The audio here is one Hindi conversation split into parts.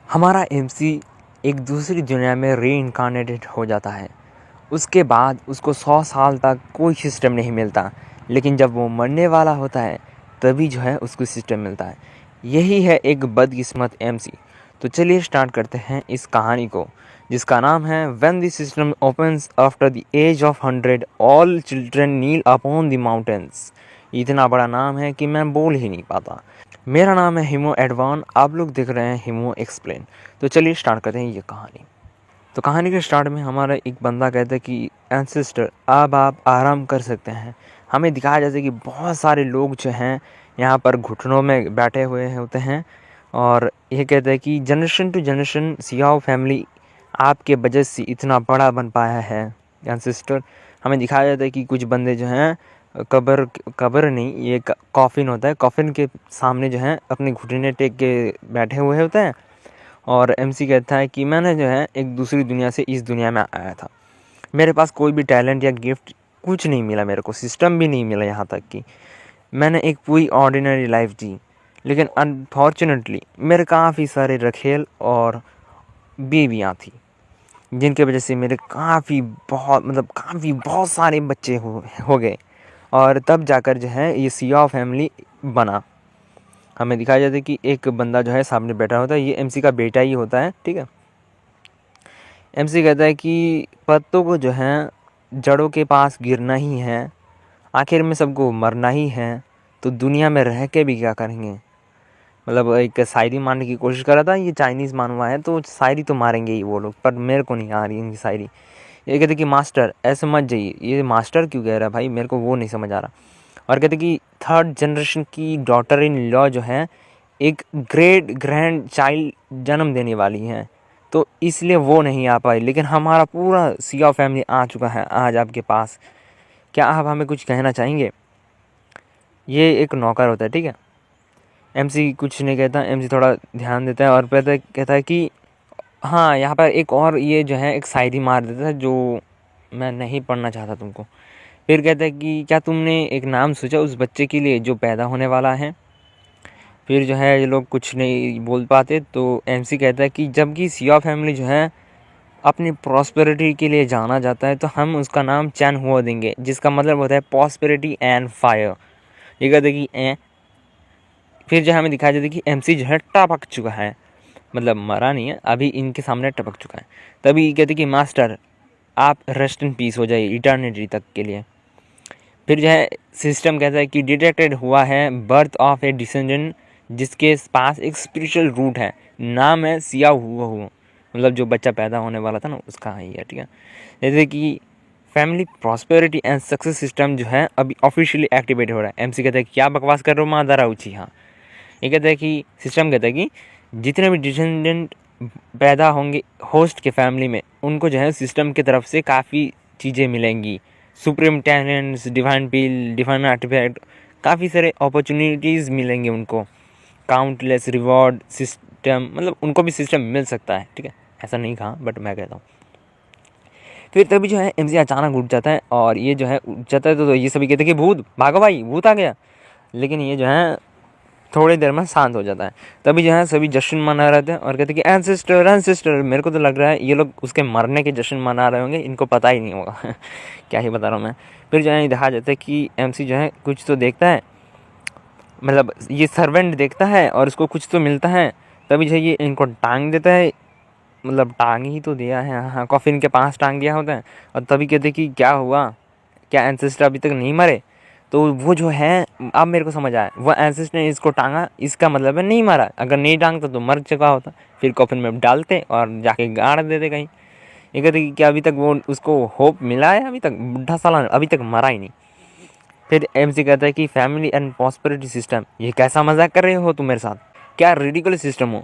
हमारा एमसी एक दूसरी दुनिया में रीइंकार्नेटेड हो जाता है। उसके बाद उसको 100 साल तक कोई सिस्टम नहीं मिलता, लेकिन जब वो मरने वाला होता है तभी जो है उसको सिस्टम मिलता है। यही है एक बदकिस्मत एमसी। तो चलिए स्टार्ट करते हैं इस कहानी को, जिसका नाम है when the system opens after the age of 100 all children kneel upon the mountains. इतना बड़ा नाम है कि मैं बोल ही नहीं पाता। मेरा नाम है हिमो एडवान, आप लोग देख रहे हैं हिमो एक्सप्लेन। तो चलिए स्टार्ट करते हैं ये कहानी। तो कहानी के स्टार्ट में हमारा एक बंदा कहता है कि एंसेस्टर अब आप आराम कर सकते हैं। हमें दिखाया जाता है कि बहुत सारे लोग जो हैं यहाँ पर घुटनों में बैठे हुए होते हैं, और ये कहते हैं कि जनरेशन टू जनरेशन सियाओ फैमिली आपके वजह से इतना बड़ा बन पाया है एंसेस्टर। हमें दिखाया जाता है कि कुछ बंदे जो हैं कब्र नहीं, ये कॉफिन होता है, कॉफिन के सामने जो है अपने घुटने टेक के बैठे हुए होते हैं। और एमसी कहता है कि मैंने जो है एक दूसरी दुनिया से इस दुनिया में आया था। मेरे पास कोई भी टैलेंट या गिफ्ट कुछ नहीं मिला, मेरे को सिस्टम भी नहीं मिला। यहाँ तक कि मैंने एक पूरी ऑर्डिनरी लाइफ जी, लेकिन अनफॉर्चुनेटली मेरे काफ़ी सारे रखेल और बीवियाँ थी, जिनके वजह से मेरे काफ़ी बहुत सारे बच्चे हो गए। और तब जाकर जो है ये सियाओ फैमिली बना। हमें दिखाया जाता है कि एक बंदा जो है सामने बैठा होता है, ये एमसी का बेटा ही होता है, ठीक है। एमसी कहता है कि पत्तों को जो है जड़ों के पास गिरना ही है, आखिर में सबको मरना ही है, तो दुनिया में रह के भी क्या करेंगे। मतलब एक शायरी मारने की कोशिश कर रहा था। ये चाइनीज़ मानवा है तो शायरी तो मारेंगे ही वो लोग, पर मेरे को नहीं आ रही इनकी शायरी। ये कहते कि मास्टर ऐसे मत जाइए। ये मास्टर क्यों कह रहा है भाई, मेरे को वो नहीं समझ आ रहा। और कहते कि थर्ड जनरेशन की डॉटर इन लॉ जो है एक ग्रेट ग्रैंड चाइल्ड जन्म देने वाली हैं, तो इसलिए वो नहीं आ पाई, लेकिन हमारा पूरा सियाओ फैमिली आ चुका है आज आपके पास। क्या आप हमें कुछ कहना चाहेंगे। ये एक नौकर होता है, ठीक है। एमसी कुछ नहीं कहता, एमसी थोड़ा ध्यान देता है और कहता है कि हाँ, यहाँ पर एक और ये जो है एक शायरी मार देता है जो मैं नहीं पढ़ना चाहता तुमको। फिर कहता है कि क्या तुमने एक नाम सोचा उस बच्चे के लिए जो पैदा होने वाला है। फिर जो है ये लोग कुछ नहीं बोल पाते, तो एमसी कहता है कि जबकि सिया फैमिली जो है अपनी प्रॉस्पेरिटी के लिए जाना जाता है, तो हम उसका नाम चैन हुआ देंगे, जिसका मतलब होता है प्रॉस्पेरिटी एंड फायर। ये कहते कि फिर जो हमें दिखाया जाता है कि एमसी जो है टपक चुका है, मतलब मरा नहीं है, अभी इनके सामने टपक चुका है। तभी कहते कि मास्टर आप रेस्ट इन पीस हो जाइए इटर्निटी तक के लिए। फिर जो है सिस्टम कहता है कि डिटेक्टेड हुआ है बर्थ ऑफ ए डिसेंडेंट जिसके पास एक स्पिरिचुअल रूट है, नाम है सिया हुआ, मतलब जो बच्चा पैदा होने वाला था ना उसका ही है, ठीक है। जैसे कि family prosperity and success system जो है अभी ऑफिशियली एक्टिवेट हो रहा है। एमसी कहता है क्या बकवास कर रहे हो मादारा उची। हाँ, ये कहता है कि सिस्टम कहता है कि जितने भी डिसेंडेंट पैदा होंगे होस्ट के फैमिली में, उनको जो है सिस्टम की तरफ से काफ़ी चीज़ें मिलेंगी, सुप्रीम टैलेंट्स, डिवाइन पील, डिवाइन आर्टिफैक्ट, काफ़ी सारे अपॉर्चुनिटीज़ मिलेंगे उनको, काउंटलेस रिवॉर्ड सिस्टम, मतलब उनको भी सिस्टम मिल सकता है, ठीक है। ऐसा नहीं कहा बट मैं कहता हूँ। फिर तभी जो है एमसी अचानक उठ जाता है, और ये जो है उठ जाता है तो ये सभी कहते हैं कि भूत भागो भाई, भूत आ गया। लेकिन ये जो है थोड़ी देर में शांत हो जाता है। तभी जो है सभी जश्न मना रहे थे और कहते कि एंसेस्टर एंसेस्टर। मेरे को तो लग रहा है ये लोग उसके मरने के जश्न मना रहे होंगे, इनको पता ही नहीं होगा क्या ही बता रहा हूँ मैं। फिर जो है देखा जाता है कि एमसी जो है कुछ तो देखता है, मतलब ये सर्वेंट देखता है और उसको कुछ तो मिलता है। तभी जो है ये इनको टांग देता है, मतलब टांग ही तो दिया है, हाँ कॉफिन के पास टांग दिया होता है। और तभी कहते कि क्या हुआ, क्या एंसेस्टर अभी तक नहीं मरे। तो वो जो है अब मेरे को समझ आया, वो एंसेस्टर ने इसको टांगा, इसका मतलब है नहीं मारा। अगर नहीं टांगता तो मर चुका होता। फिर कॉफिन में डालते और जाके गाड़ देते कहीं। ये कहते कि क्या अभी तक वो उसको होप मिला है, अभी तक बुढ़ा साला अभी तक मरा ही नहीं। फिर एमसी कहता है कि फैमिली एंड प्रॉस्पेरिटी सिस्टम, ये कैसा मजाक कर रहे हो तुम मेरे साथ, क्या रिडिकुलस सिस्टम हो।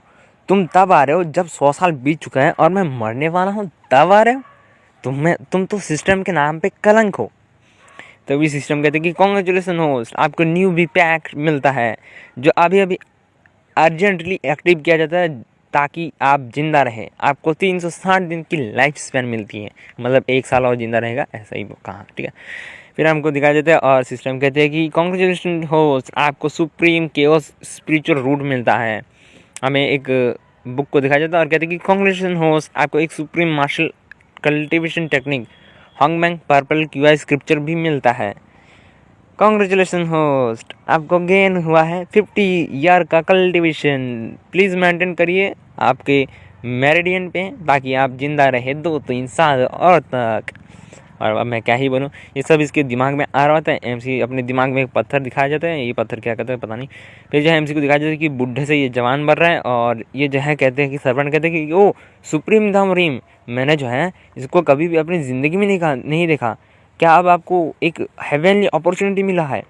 तुम तब आ रहे हो जब 100 साल बीत चुका है और मैं मरने वाला हूँ, तब आ रहे हो। तुम तो सिस्टम के नाम पे कलंक हो। तभी सिस्टम कहते हैं कि कॉन्ग्रेचुलेसन होस्ट, आपको न्यू बी पैक मिलता है जो अभी अभी अर्जेंटली एक्टिव किया जाता है ताकि आप जिंदा रहें। आपको 360 दिन की लाइफ स्पैन मिलती है, मतलब 1 साल और जिंदा रहेगा, ऐसा ही वो कहा, ठीक है। फिर हमको दिखाई देता है और सिस्टम कहते हैं कि कॉन्ग्रेचुलेसन होस्ट, आपको सुप्रीम केओस स्पिरिचुअल रूट मिलता है। हमें एक बुक को दिखाया जाता है और कहते हैं कि कांग्रेचुलेशन होस्ट, आपको एक supreme martial cultivation technique Hongmeng purple qi scripture भी मिलता है। कांग्रेचुलेशन होस्ट, आपको गेन हुआ है 50 ईयर का कल्टीवेशन। प्लीज़ मेंटेन करिए आपके मेरिडियन पे ताकि आप जिंदा रहे 2-3 साल और तक। और अब मैं क्या ही बोलूँ, ये सब इसके दिमाग में आ रहा होता है। एमसी अपने दिमाग में एक पत्थर दिखाया जाता है, ये पत्थर क्या कहते हैं पता नहीं। फिर जो है एमसी को दिखाया जाता है कि बुढ़े से ये जवान बन रहा है और ये जो है कहते हैं कि सर्वेंट कहते हैं कि ओ सुप्रीम धाम रीम, मैंने जो है इसको कभी भी अपनी ज़िंदगी में नहीं देखा। क्या अब आपको एक हेवनली अपॉर्चुनिटी मिला है?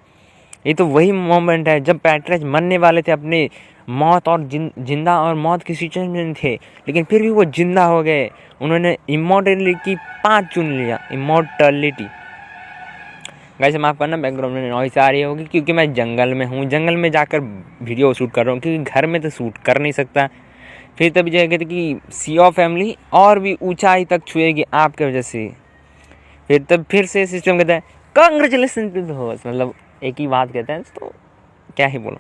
ये तो वही मोमेंट है जब पैट्रियट मरने वाले थे, अपने मौत और जिंदा और मौत की सिचुएशन में थे, लेकिन फिर भी वो जिंदा हो गए। उन्होंने इमॉर्टलिटी 5 चुन लिया, इमॉर्टलिटी। गाइस माफ़ करना बैकग्राउंड में नॉइस आ रही होगी क्योंकि मैं जंगल में हूँ, जंगल में जाकर वीडियो शूट कर रहा हूँ क्योंकि घर में तो शूट कर नहीं सकता। फिर तभी जो कहते कि सियाओ फैमिली और भी ऊंचाई तक छुएगी आपके वजह से। फिर से सिस्टम कहता है कांग्रेचुलेसन टू द होस्ट, मतलब एक ही बात कहते हैं, तो क्या ही बोलूँ।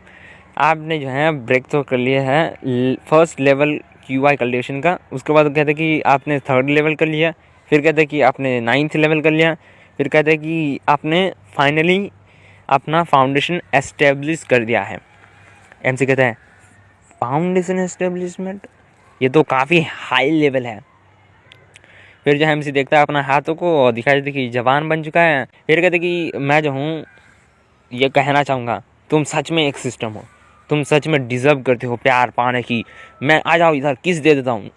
आपने जो है ब्रेक थ्रू कर लिया है फर्स्ट लेवल क्यूआई कल्टीवेशन का। उसके बाद कहते हैं कि आपने 3rd लेवल कर लिया। फिर कहते हैं कि आपने 9th लेवल कर लिया। फिर कहते हैं कि आपने फाइनली अपना फाउंडेशन एस्टेब्लिश कर दिया है। एमसी कहता है फाउंडेशन एस्टेब्लिशमेंट, ये तो काफ़ी हाई लेवल है। फिर जो है एमसी देखता है अपना हाथों को और दिखाई देता है कि जवान बन चुका है। फिर कहते कि मैं जो हूँ ये कहना चाहूँगा, तुम सच में एक सिस्टम हो, तुम सच में डिज़र्व करते हो प्यार पाने की। मैं आ जाओ इधर, किस दे देता हूँ।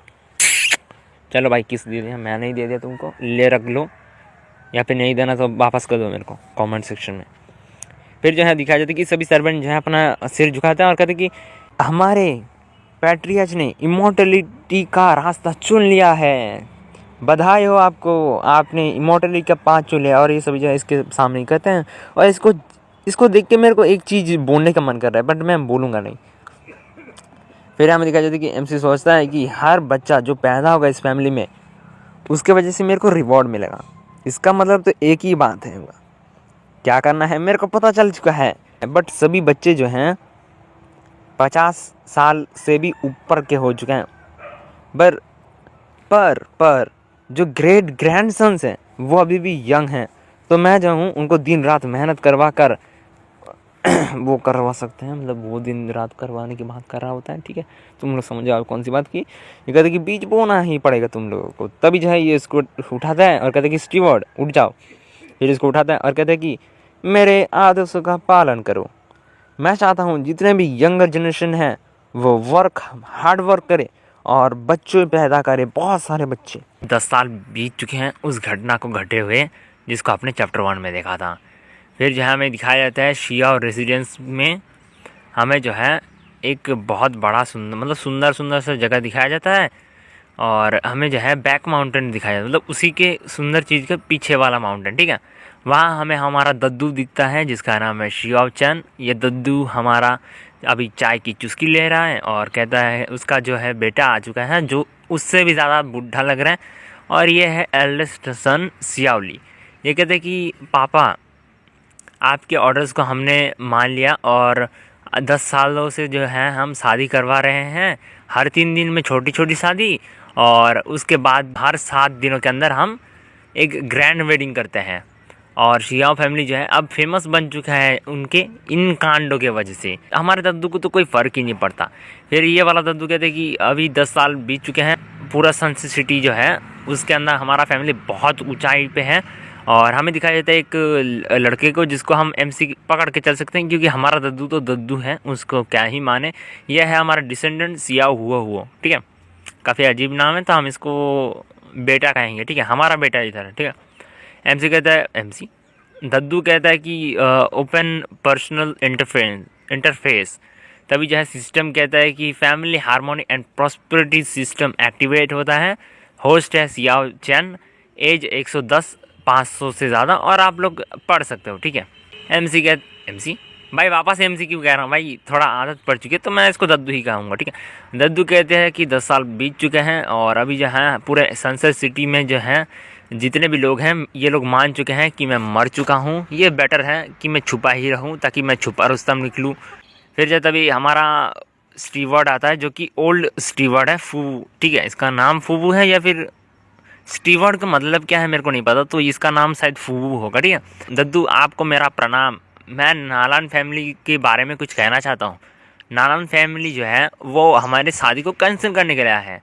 चलो भाई किस दे दिया, मैं नहीं दे दिया तुमको, ले रख लो, या फिर नहीं देना तो वापस कर दो मेरे को कमेंट सेक्शन में। फिर जो है दिखाया जाता है कि सभी सर्वेंट जो है अपना सिर झुकाते हैं और कहते कि हमारे पैट्रियट ने इमॉर्टलिटी का रास्ता चुन लिया है, बधाई हो आपको, आपने इमॉर्टलिटी का 5 चुन लिया। और ये सभी जो है इसके सामने कहते हैं और इसको देख के मेरे को एक चीज़ बोलने का मन कर रहा है बट मैं बोलूँगा नहीं। फिर हमें दिखाया जाता है कि एमसी सोचता है कि हर बच्चा जो पैदा होगा इस फैमिली में उसके वजह से मेरे को रिवॉर्ड मिलेगा। इसका मतलब तो एक ही बात है, क्या करना है मेरे को पता चल चुका है। बट सभी बच्चे जो हैं 50 साल से भी ऊपर के हो चुके हैं, पर जो ग्रेट ग्रैंडसन्स हैं वो अभी भी यंग हैं। तो मैं जो हूँ उनको दिन रात मेहनत करवा कर वो करवा सकते हैं, मतलब वो दिन रात करवाने की बात कर रहा होता है। ठीक है, तुम लोग समझ जाओ कौन सी बात की। ये कहते कि बीज बोना ही पड़ेगा तुम लोगों को। तभी जो है ये इसको उठाता है और कहते कि स्टीवर्ड उठ जाओ। फिर इसको उठाता है और कहते हैं कि मेरे आदेशों का पालन करो। मैं चाहता हूँ जितने भी यंगर जनरेशन है वो हार्ड वर्क करे और बच्चों पैदा करे, बहुत सारे बच्चे। 10 साल बीत चुके हैं उस घटना को घटे हुए जिसको आपने चैप्टर 1 में देखा था। फिर जो है हमें दिखाया जाता है शिया और रेजिडेंस में हमें जो है एक बहुत बड़ा सुंदर सा जगह दिखाया जाता है और हमें जो है बैक माउंटेन दिखाया जाता है, मतलब उसी के सुंदर चीज़ के पीछे वाला माउंटेन। ठीक है, वहाँ हमें हमारा दद्दू दिखता है जिसका नाम है शियाओ चैन। ये दद्दू हमारा अभी चाय की चुस्की ले रहा है और कहता है उसका जो है बेटा आ चुका है जो उससे भी ज़्यादा बूढ़ा लग रहा है और ये है एल्डेस्ट सन सियाओली। ये कहते हैं कि पापा आपके ऑर्डर्स को हमने मान लिया और 10 सालों से जो है हम शादी करवा रहे हैं, हर 3 दिन में छोटी छोटी शादी, और उसके बाद हर 7 दिनों के अंदर हम एक ग्रैंड वेडिंग करते हैं। और शियाओ फैमिली जो है अब फेमस बन चुका है उनके इन कांडों के वजह से। हमारे दद्दू को तो कोई फ़र्क ही नहीं पड़ता। फिर ये वाला दद्दू कहते हैं कि अभी 10 साल बीत चुके हैं, पूरा सन सिटी जो है उसके अंदर हमारा फैमिली बहुत ऊंचाई पे है। और हमें दिखाया जाता है एक लड़के को जिसको हम एमसी पकड़ के चल सकते हैं क्योंकि हमारा दद्दू तो दद्दू है, उसको क्या ही माने। यह है हमारा डिसेंडेंट सियाओ हुआ। ठीक है, काफ़ी अजीब नाम है तो हम इसको बेटा कहेंगे। ठीक है, हमारा बेटा इधर है। ठीक है, एमसी कहता है दद्दू कहता है कि ओपन पर्सनल इंटरफेस। तभी जो है सिस्टम कहता है कि family harmony and prosperity system activate होता है। होस्ट है सियाओ चैन, एज 110, 500 से ज़्यादा, और आप लोग पढ़ सकते हो। ठीक है, एमसी भाई वापस एमसी क्यों कह रहा हूँ भाई, थोड़ा आदत पड़ चुकी है तो मैं इसको दद्दू ही कहूँगा। ठीक है, दद्दू कहते हैं कि 10 साल बीत चुके हैं और अभी जो है पूरे सनसेट सिटी में जो है जितने भी लोग हैं ये लोग मान चुके हैं कि मैं मर चुका हूँ। ये बेटर है कि मैं छुपा ही रहूँ ताकि मैं छुपा रुस्तम निकलूँ। फिर जब तभी हमारा स्टीवर्ड आता है जो कि ओल्ड स्टीवर्ड है, फूबू, ठीक है। इसका नाम फूबू है या फिर स्टीवर्ड का मतलब क्या है मेरे को नहीं पता, तो इसका नाम शायद फूबू होगा, ठीक है। दद्दू आपको मेरा प्रणाम। मैं नालान फैमिली के बारे में कुछ कहना चाहता हूँ। नालान फैमिली जो है वो हमारे शादी को कैंसिल करने के लिए आया है।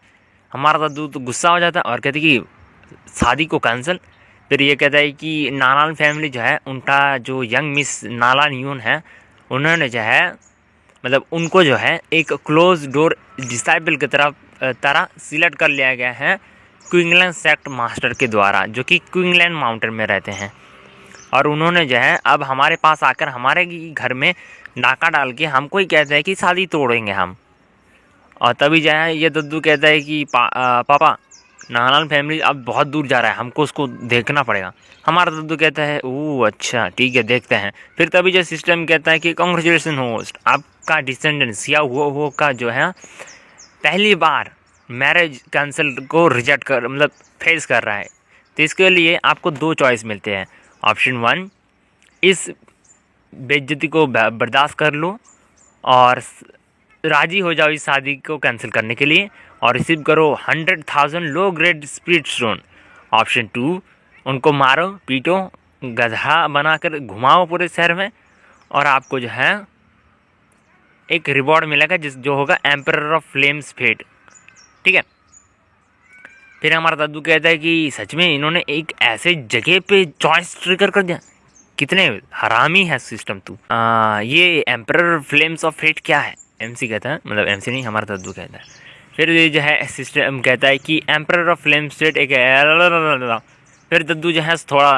हमारा दद्दू तो गुस्सा हो जाता है और कहते कि शादी को कैंसिल। फिर ये कहता है कि नालान फैमिली जो है उनका जो यंग मिस नालान यून है, उन्होंने जो है मतलब उनको जो है एक क्लोज डोर डिसाइपल की तरह सिलेक्ट कर लिया गया है क्वींसलैंड सेक्ट मास्टर के द्वारा, जो कि क्वींसलैंड माउंटेन में रहते हैं। और उन्होंने जो है अब हमारे पास आकर हमारे घर में डाका डाल के हमको ही कहते हैं कि शादी तोड़ेंगे हम। और तभी जो है ये दद्दू कहता है कि पापा नालान फैमिली अब बहुत दूर जा रहा है, हमको उसको देखना पड़ेगा। हमारा दद्दू कहता है ओह अच्छा ठीक है देखते हैं। फिर तभी जो सिस्टम कहता है कि कांग्रेचुलेसन होस्ट, आपका डिसेंडेंट्स या वो का जो है पहली बार मैरिज कैंसिल को रिजेक्ट कर मतलब फेस कर रहा है। तो इसके लिए आपको 2 चॉइस मिलते हैं। ऑप्शन 1, इस बेइज्जती को बर्दाश्त कर लो और राज़ी हो जाओ इस शादी को कैंसिल करने के लिए और रिसीव करो 100,000 low grade spirit stone. Option 2, उनको मारो पीटो गधा बनाकर घुमाओ पूरे शहर में और आपको जो है एक रिवॉर्ड मिलेगा जो होगा एम्परर ऑफ फ्लेम्स फेट, ठीक है। फिर हमारा दादू कहता है कि सच में इन्होंने एक ऐसे जगह पे चॉइस ट्रिगर कर दिया, कितने हरामी है सिस्टम तू। ये एम्परर फ्लेम्स ऑफ फेट क्या है? एमसी कहता है, मतलब एमसी नहीं हमारा दादू कहता है। फिर ये जो है सिस्टम कहता है कि एम्परर ऑफ फ्लेम्स फेट एक फिर दद्दू जो है थोड़ा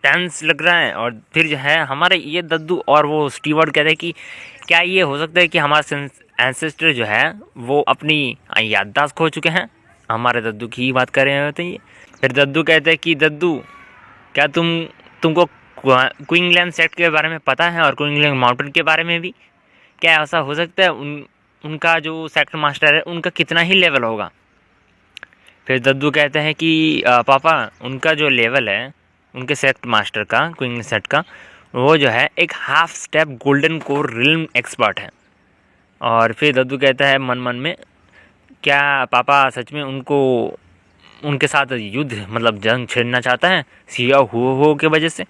टेंस लग रहा है और फिर जो है हमारे ये दद्दू और वो स्टीवर्ड कहते हैं कि क्या ये हो सकता है कि हमारे एंसेस्टर जो है वो अपनी याददाश्त खो चुके हैं। हमारे दद्दू की ही बात कर रहे होते हैं ये। फिर दद्दू कहते हैं कि दद्दू क्या तुमको क्वींसलैंड सेक्ट के बारे में पता है और क्वींसलैंड माउंटेन के बारे में भी? क्या ऐसा हो सकता है उनका जो सेक्ट मास्टर है उनका कितना ही लेवल होगा? फिर दद्दू कहते हैं कि पापा उनका जो लेवल है उनके सेक्ट मास्टर का क्वींसलैंड सेक्ट का, वो जो है एक half step golden core realm expert है। और फिर दद्दू कहता है मन मन में, क्या पापा सच में उनके साथ युद्ध मतलब जंग छेड़ना चाहता है सिया हो के वजह से?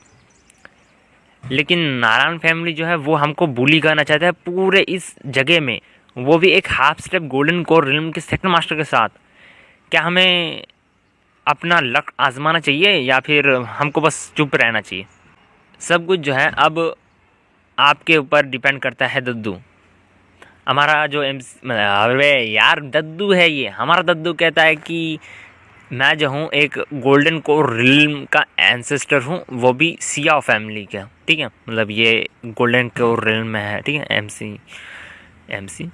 लेकिन नारायण फैमिली जो है वो हमको बुली करना चाहता है पूरे इस जगह में, वो भी एक half step golden core realm के सेक्ट मास्टर के साथ। क्या हमें अपना लक आजमाना चाहिए या फिर हमको बस चुप रहना चाहिए? सब कुछ जो है अब आपके ऊपर डिपेंड करता है दद्दू। हमारा जो अरे यार दद्दू है ये, हमारा दद्दू कहता है कि मैं जो हूँ एक गोल्डन कोर रिल्म का एंसेस्टर हूँ, वो भी सिया फैमिली का, ठीक है। मतलब ये गोल्डन कोर रिल्म में है, ठीक है। एमसी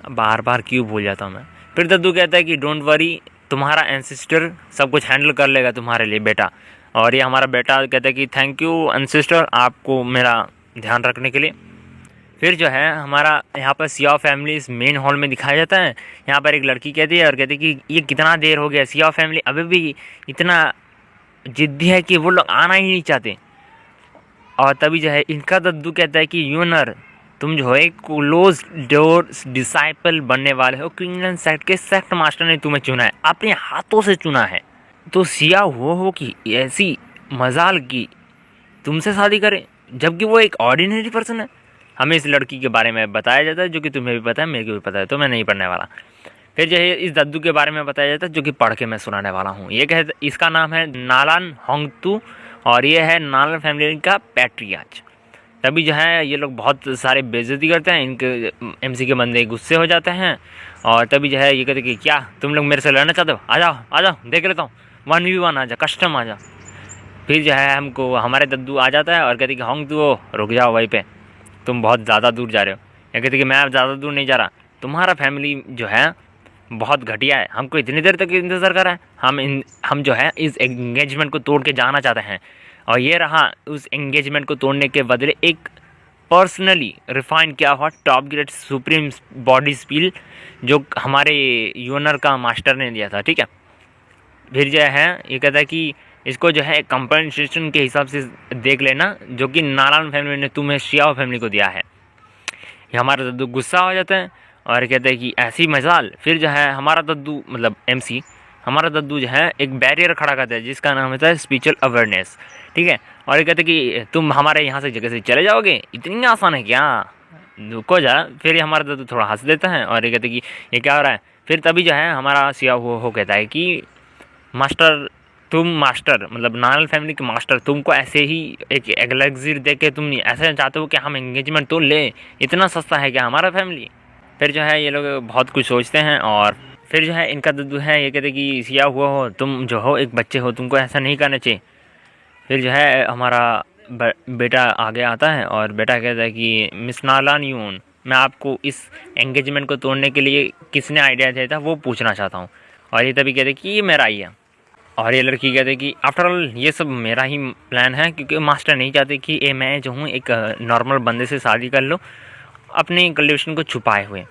बार बार क्यों भूल जाता हूँ मैं। फिर दद्दू कहता है कि डोंट वरी, तुम्हारा एंसेस्टर सब कुछ हैंडल कर लेगा तुम्हारे लिए बेटा। और ये हमारा बेटा कहता है कि थैंक यू एंसेस्टर, आपको मेरा ध्यान रखने के लिए। फिर जो है हमारा यहाँ पर सिया फैमिली इस मेन हॉल में दिखाया जाता है। यहाँ पर एक लड़की कहती है और कहती है कि ये कितना देर हो गया, सिया फैमिली अभी भी इतना जिद्दी है कि वो लोग आना ही नहीं चाहते। और तभी जो है इनका दद्दू कहता है कि यूनर, तुम जो है क्लोज डोर डिसाइपल बनने वाले हो, क्वींसलैंड सेक्ट के सेक्ट मास्टर ने तुम्हें चुना है, अपने हाथों से चुना है। तो सिया हो कि ऐसी मजाल की तुमसे शादी करे, जबकि वो एक ऑर्डिनरी पर्सन है। हमें इस लड़की के बारे में बताया जाता है जो कि तुम्हें भी पता है, मेरे को भी पता है, तो मैं नहीं पढ़ने वाला। फिर जो है इस दद्दू के बारे में बताया जाता है जो कि पढ़ के मैं सुनाने वाला हूँ। ये इसका नाम है नालान होंगतू और ये है नालान फैमिली का पैट्रियार्च। तभी जो है ये लोग बहुत सारे बेइज्जती करते हैं, इनके एमसी के बंदे गुस्से हो जाते हैं। और तभी जो है ये कहते कि क्या तुम लोग मेरे से लड़ना चाहते हो, आ जाओ देख लेता हूँ, 1v1 आ जा, कस्टम आ जा। फिर जो है हमको हमारे दद्दू आ जाता है और कहते कि होंगतू रुक जाओ वहीं पे, तुम बहुत ज़्यादा दूर जा रहे हो। या कहते कि मैं अब ज़्यादा दूर नहीं जा रहा, तुम्हारा फैमिली जो है बहुत घटिया है, हमको इतनी देर तक इंतज़ार कर रहा है, हम जो है इस एंगेजमेंट को तोड़ के जाना चाहते हैं। और ये रहा उस एंगेजमेंट को तोड़ने के बदले एक पर्सनली रिफाइन किया हुआ top grade supreme body spill जो हमारे यूनर का मास्टर ने दिया था, ठीक है। फिर जो है ये कहता है कि इसको जो है कंपनसेशन के हिसाब से देख लेना जो कि नारायण फैमिली ने तुम्हें शिया फैमिली को दिया है। ये हमारा दद्दू गुस्सा हो जाता है और कहते हैं कि ऐसी मजाल। फिर जो है हमारा दद्दू मतलब MC हमारा दद्दू जो है एक बैरियर खड़ा करता है जिसका नाम होता है स्पिरिचुअल अवेयरनेस, ठीक है। और ये कहते हैं कि तुम हमारे यहाँ से जगह से चले जाओगे, इतनी आसान है क्या, रुको जा। फिर ये हमारा दद्दू थोड़ा हंस देता है और ये कहते हैं कि ये क्या हो रहा है। फिर तभी जो है हमारा सिया हो कहता है कि मास्टर तुम मास्टर मतलब नानल फैमिली के मास्टर तुमको ऐसे ही एक एग्लेक्सिर दे के तुम ऐसे चाहते हो कि हम एंगेजमेंट तो ले, इतना सस्ता है क्या हमारा फैमिली। फिर जो है ये लोग बहुत कुछ सोचते हैं और फिर जो है इनका दद्दू है ये कहते कि सिया हुआ हो तुम जो हो एक बच्चे हो, तुमको ऐसा नहीं करना चाहिए। फिर जो है हमारा बेटा आगे आता है और बेटा कहता है कि मिस नालान यून, मैं आपको इस एंगेजमेंट को तोड़ने के लिए किसने आइडिया दिया था वो पूछना चाहता हूँ। और ये तभी कहते कि ये मेरा ही है। और ये लड़की कहते कि आफ्टर ऑल ये सब मेरा ही प्लान है, क्योंकि मास्टर नहीं चाहते कि ये मैं जो हूँ एक नॉर्मल बंदे से शादी कर लो अपनी कल्टिवेशन को छुपाए हुए।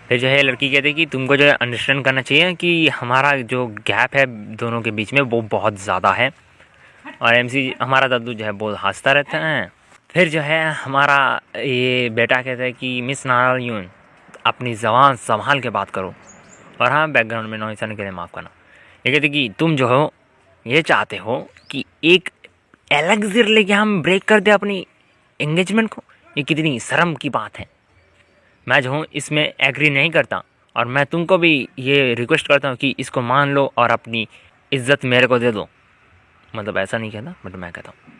फिर जो है लड़की कहती है कि तुमको जो है अंडरस्टैंड करना चाहिए कि हमारा जो गैप है दोनों के बीच में वो बहुत ज़्यादा है। और MC हमारा दादू जो है बहुत हंसता रहता है। फिर जो है हमारा ये बेटा कहता है कि मिस नारायण अपनी ज़बान संभाल के बात करो। और हाँ, बैकग्राउंड में नॉइस आने के लिए माफ़ करना। ये कहते कि तुम जो हो ये चाहते हो कि एक एलेक्सिर लेके हम ब्रेक कर दे अपनी एंगेजमेंट को, ये कितनी शर्म की बात है। मैं जो हूँ इसमें एग्री नहीं करता और मैं तुमको भी ये रिक्वेस्ट करता हूँ कि इसको मान लो और अपनी इज्जत मेरे को दे दो। मतलब ऐसा नहीं कहता बट मैं कहता हूँ।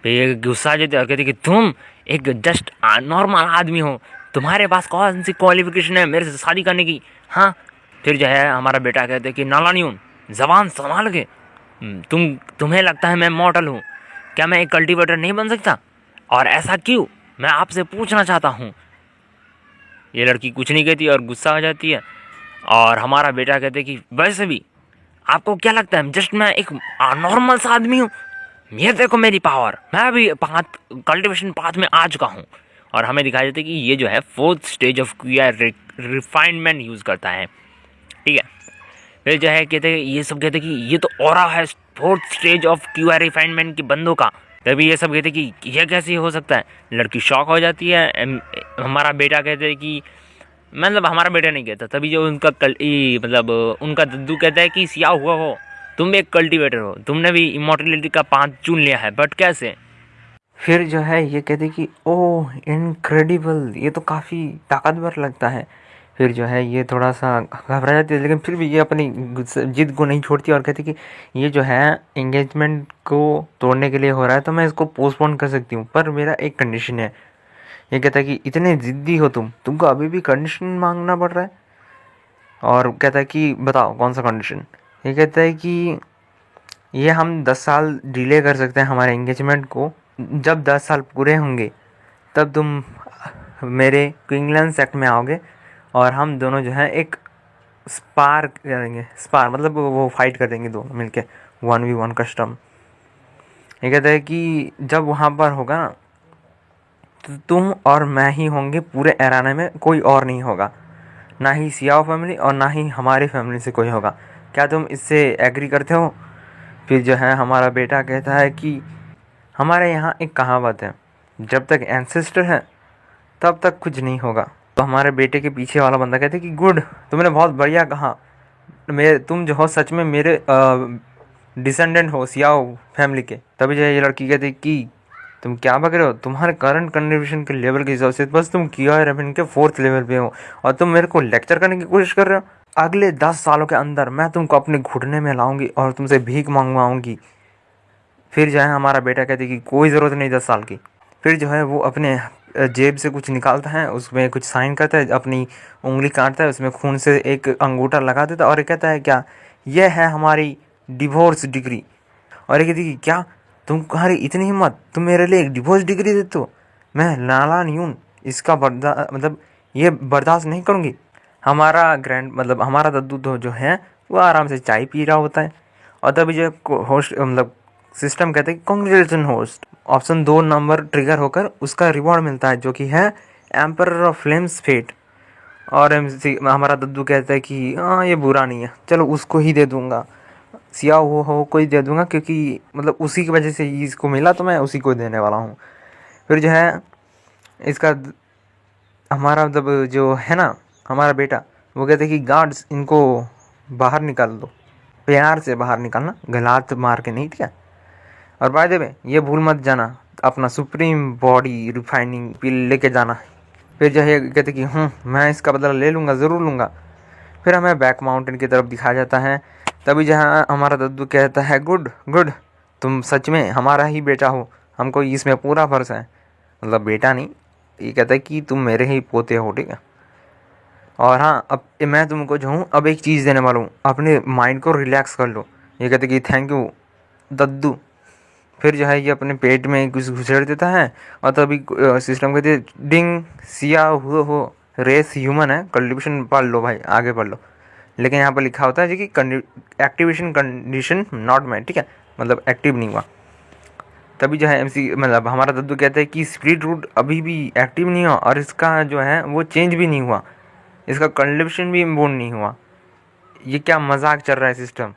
फिर ये गुस्सा जाते और कहते कि तुम एक जस्ट नॉर्मल आदमी हो, तुम्हारे पास कौन सी क्वालिफिकेशन है मेरे से शादी करने की, हाँ। फिर जो है हमारा बेटा कहते कि नालानियून ज़बान संभाल के, तुम्हें लगता है मैं मॉडल हूँ, क्या मैं एक कल्टीवेटर नहीं बन सकता, और ऐसा क्यों, मैं आपसे पूछना चाहता हूँ। ये लड़की कुछ नहीं कहती और गुस्सा हो जाती है। और हमारा बेटा कहते कि वैसे भी आपको क्या लगता है जस्ट मैं एक नॉर्मल सा आदमी हूँ, ये देखो मेरी पावर, मैं भी पाथ कल्टिवेशन पाथ में आ चुका हूँ। और हमें दिखाई देता है कि ये जो है 4th stage of qi refinement use करता है, ठीक है। फिर जो है कहते ये सब कहते कि ये तो ऑरा है 4th stage of qi refinement के बंदों का। तभी ये सब कहते कि यह कैसे हो सकता है। लड़की शॉक हो जाती है। हमारा बेटा कहते हैं कि मतलब हमारा बेटा नहीं कहता, तभी जो उनका मतलब उनका दद्दू कहता है कि सिया हुआ हो, तुम एक कल्टीवेटर हो, तुमने भी इमॉर्टलिटी का पाथ चुन लिया है, बट कैसे। फिर जो है ये कहते कि ओह इनक्रेडिबल, ये तो काफ़ी ताकतवर लगता है। फिर जो है ये थोड़ा सा घबरा जाती है, लेकिन फिर भी ये अपनी जिद को नहीं छोड़ती और कहती कि ये जो है एंगेजमेंट को तोड़ने के लिए हो रहा है तो मैं इसको पोस्टपोन कर सकती हूँ, पर मेरा एक कंडीशन है। ये कहता है कि इतने ज़िद्दी हो तुमको अभी भी कंडीशन मांगना पड़ रहा है। और कहता है कि बताओ कौन सा कंडीशन। ये कहता है कि ये हम 10 साल डिले कर सकते हैं हमारे एंगेजमेंट को, जब 10 साल पूरे होंगे तब तुम मेरे क्वींसलैंड सेक्ट में आओगे और हम दोनों जो है एक स्पार करेंगे। स्पार मतलब वो फाइट कर देंगे दोनों मिलके 1v1 कस्टम। ये कहता है कि जब वहाँ पर होगा ना तो तुम और मैं ही होंगे पूरे एराना में, कोई और नहीं होगा, ना ही सियाओ फैमिली और ना ही हमारी फैमिली से कोई होगा। क्या तुम इससे एग्री करते हो। फिर जो है हमारा बेटा कहता है कि हमारे यहाँ एक कहावत है, जब तक एंसेस्टर है तब तक कुछ नहीं होगा। तो हमारे बेटे के पीछे वाला बंदा कहते कि गुड, तुमने बहुत बढ़िया कहा, तुम जो हो सच में मेरे डिसेंडेंट हो सियाओ फैमिली के। तभी जो है ये लड़की कहती कि तुम क्या बक रहे हो, तुम्हारे करंट कंडीशन के लेवल के हिसाब से बस तुम क्यूआ रेफिन के 4th लेवल पे हो और तुम मेरे को लेक्चर करने की कोशिश कर रहे हो। अगले 10 सालों के अंदर मैं तुमको अपने घुटने में लाऊंगी और तुमसे भीख मंगवाऊंगी। फिर जो है हमारा बेटा कहते कि कोई ज़रूरत नहीं 10 साल की। फिर जो है वो अपने जेब से कुछ निकालता है, उसमें कुछ साइन करता है, अपनी उंगली काटता है, उसमें खून से एक अंगूठा लगा देता है और ये कहता है क्या यह है हमारी डिवोर्स डिग्री। और ये कहती कि क्या तुम्हारी इतनी हिम्मत, तुम मेरे लिए एक डिवोर्स डिग्री देते हो। मैं नाला नहीं हूँ, इसका मतलब ये बर्दाश्त नहीं करूँगी। हमारा मतलब हमारा दद्दू तो जो है वो आराम से चाय पी रहा होता है और तभी जो होस्ट मतलब सिस्टम कहते हैं कि congratulation host, option 2 number trigger होकर उसका रिवॉर्ड मिलता है जो कि है एम्परर ऑफ फ्लेम्स फेट। और हमारा दद्दू कहता है कि हाँ ये बुरा नहीं है, चलो उसको ही दे दूँगा, सिया हो कोई दे दूँगा, क्योंकि मतलब उसी की वजह से इसको मिला तो मैं उसी को देने वाला हूँ। फिर जो है इसका हमारा मतलब जो है ना हमारा बेटा, वो कहते कि गार्ड्स इनको बाहर निकाल दो, प्यार से बाहर निकालना, गलात मार के नहीं, ठीक है। और बाय द वे ये भूल मत जाना अपना सुप्रीम बॉडी रिफाइनिंग पिल लेके जाना। फिर जो है कहते कि मैं इसका बदला ले लूँगा, ज़रूर लूँगा। फिर हमें बैक माउंटेन की तरफ दिखाया जाता है। तभी जहाँ हमारा दद्दू कहता है गुड गुड, तुम सच में हमारा ही बेटा हो, हमको इसमें पूरा भरोसा है। मतलब बेटा नहीं, ये कहता है कि तुम मेरे ही पोते हो, ठीक है। और हाँ, अब मैं तुमको जो हूँ अब एक चीज़ देने वाला हूँ, अपने माइंड को रिलैक्स कर लो। ये कहते कि थैंक यू दद्दू। फिर जो है ये अपने पेट में कुछ घुसेड़ देता है और तभी सिस्टम कहती है डिंग, सिया हुआ हो, रेस ह्यूमन है, कल्टिवेशन पढ़ लो भाई, आगे पढ़ लो। लेकिन यहाँ पर लिखा होता है कि एक्टिवेशन कंडीशन नॉट मैट, ठीक है, मतलब एक्टिव नहीं हुआ। तभी जो है एमसी मतलब हमारा दद्दू कहता है कि स्प्लिट रूट अभी भी एक्टिव नहीं हुआ और इसका जो है वो चेंज भी नहीं हुआ, इसका कल्टिवेशन भी इम्पोर्ट नहीं हुआ। ये क्या मजाक चल रहा है सिस्टम।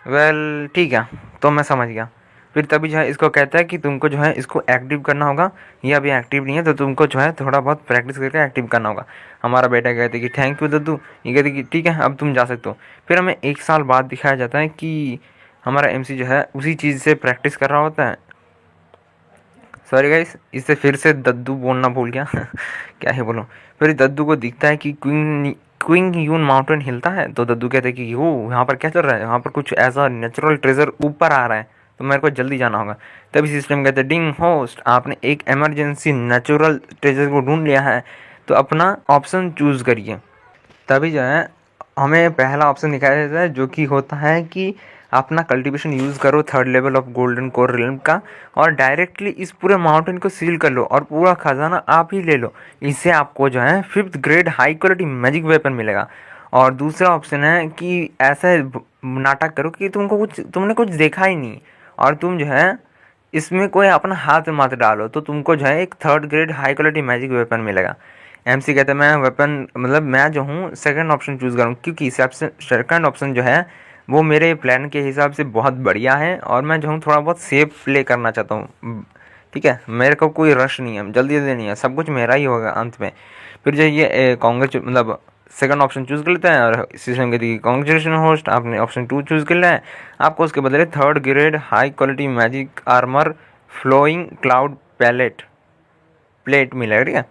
वेल ठीक है, तो मैं समझ गया। फिर तभी जो है इसको कहता है कि तुमको जो है इसको एक्टिव करना होगा, ये अभी एक्टिव नहीं है तो तुमको जो है थोड़ा बहुत प्रैक्टिस करके एक्टिव करना होगा। हमारा बेटा कहते कि थैंक यू दद्दू। ये कहते कि ठीक है अब तुम जा सकते हो। फिर हमें 1 साल बाद दिखाया जाता है कि हमारा एमसी जो है उसी चीज़ से प्रैक्टिस कर रहा होता है। सॉरी गाइस, इससे फिर से दद्दू बोलना भूल गया क्या ही बोलूँ। फिर दद्दू को दिखता है कि क्विंग यून माउंटेन हिलता है, तो दद्दू कहते हैं कि वो यहाँ पर क्या चल रहा है, यहाँ पर कुछ ऐसा नेचुरल ट्रेजर ऊपर आ रहा है, तो मेरे को जल्दी जाना होगा। तभी सिस्टम कहते हैं डिंग होस्ट, आपने एक इमरजेंसी नेचुरल ट्रेजर को ढूंढ लिया है, तो अपना ऑप्शन चूज़ करिए। तभी जो है हमें पहला ऑप्शन दिखाया जाता है जो कि होता है कि अपना कल्टीवेशन यूज़ करो 3rd level of golden core realm का और डायरेक्टली इस पूरे माउंटेन को सील कर लो और पूरा खजाना आप ही ले लो। इससे आपको जो है 5th grade high quality magic weapon मिलेगा। और दूसरा ऑप्शन है कि ऐसे नाटक करो कि तुमने कुछ देखा ही नहीं और तुम जो है इसमें कोई अपना हाथ मत डालो, तो तुमको जो है एक 3rd grade high quality magic weapon मिलेगा। एमसी कहते हैं मैं वेपन मतलब मैं जो हूँ सेकंड ऑप्शन चूज़ करूँ, क्योंकि सेकंड ऑप्शन जो है वो मेरे प्लान के हिसाब से बहुत बढ़िया है और मैं जो हूँ थोड़ा बहुत सेफ प्ले करना चाहता हूँ, ठीक है। मेरे को कोई रश नहीं है, जल्दी जल्दी नहीं है, सब कुछ मेरा ही होगा अंत में। फिर जो ये कांग्रेस मतलब सेकंड ऑप्शन चूज़ कर लेते हैं और सिस्टम कहती है कांग्रेचुलेशन होस्ट, आपने ऑप्शन 2 चूज़ कर लिया है। आपको उसके बदले 3rd grade high quality magic armour flowing cloud plate मिलेगा, ठीक है।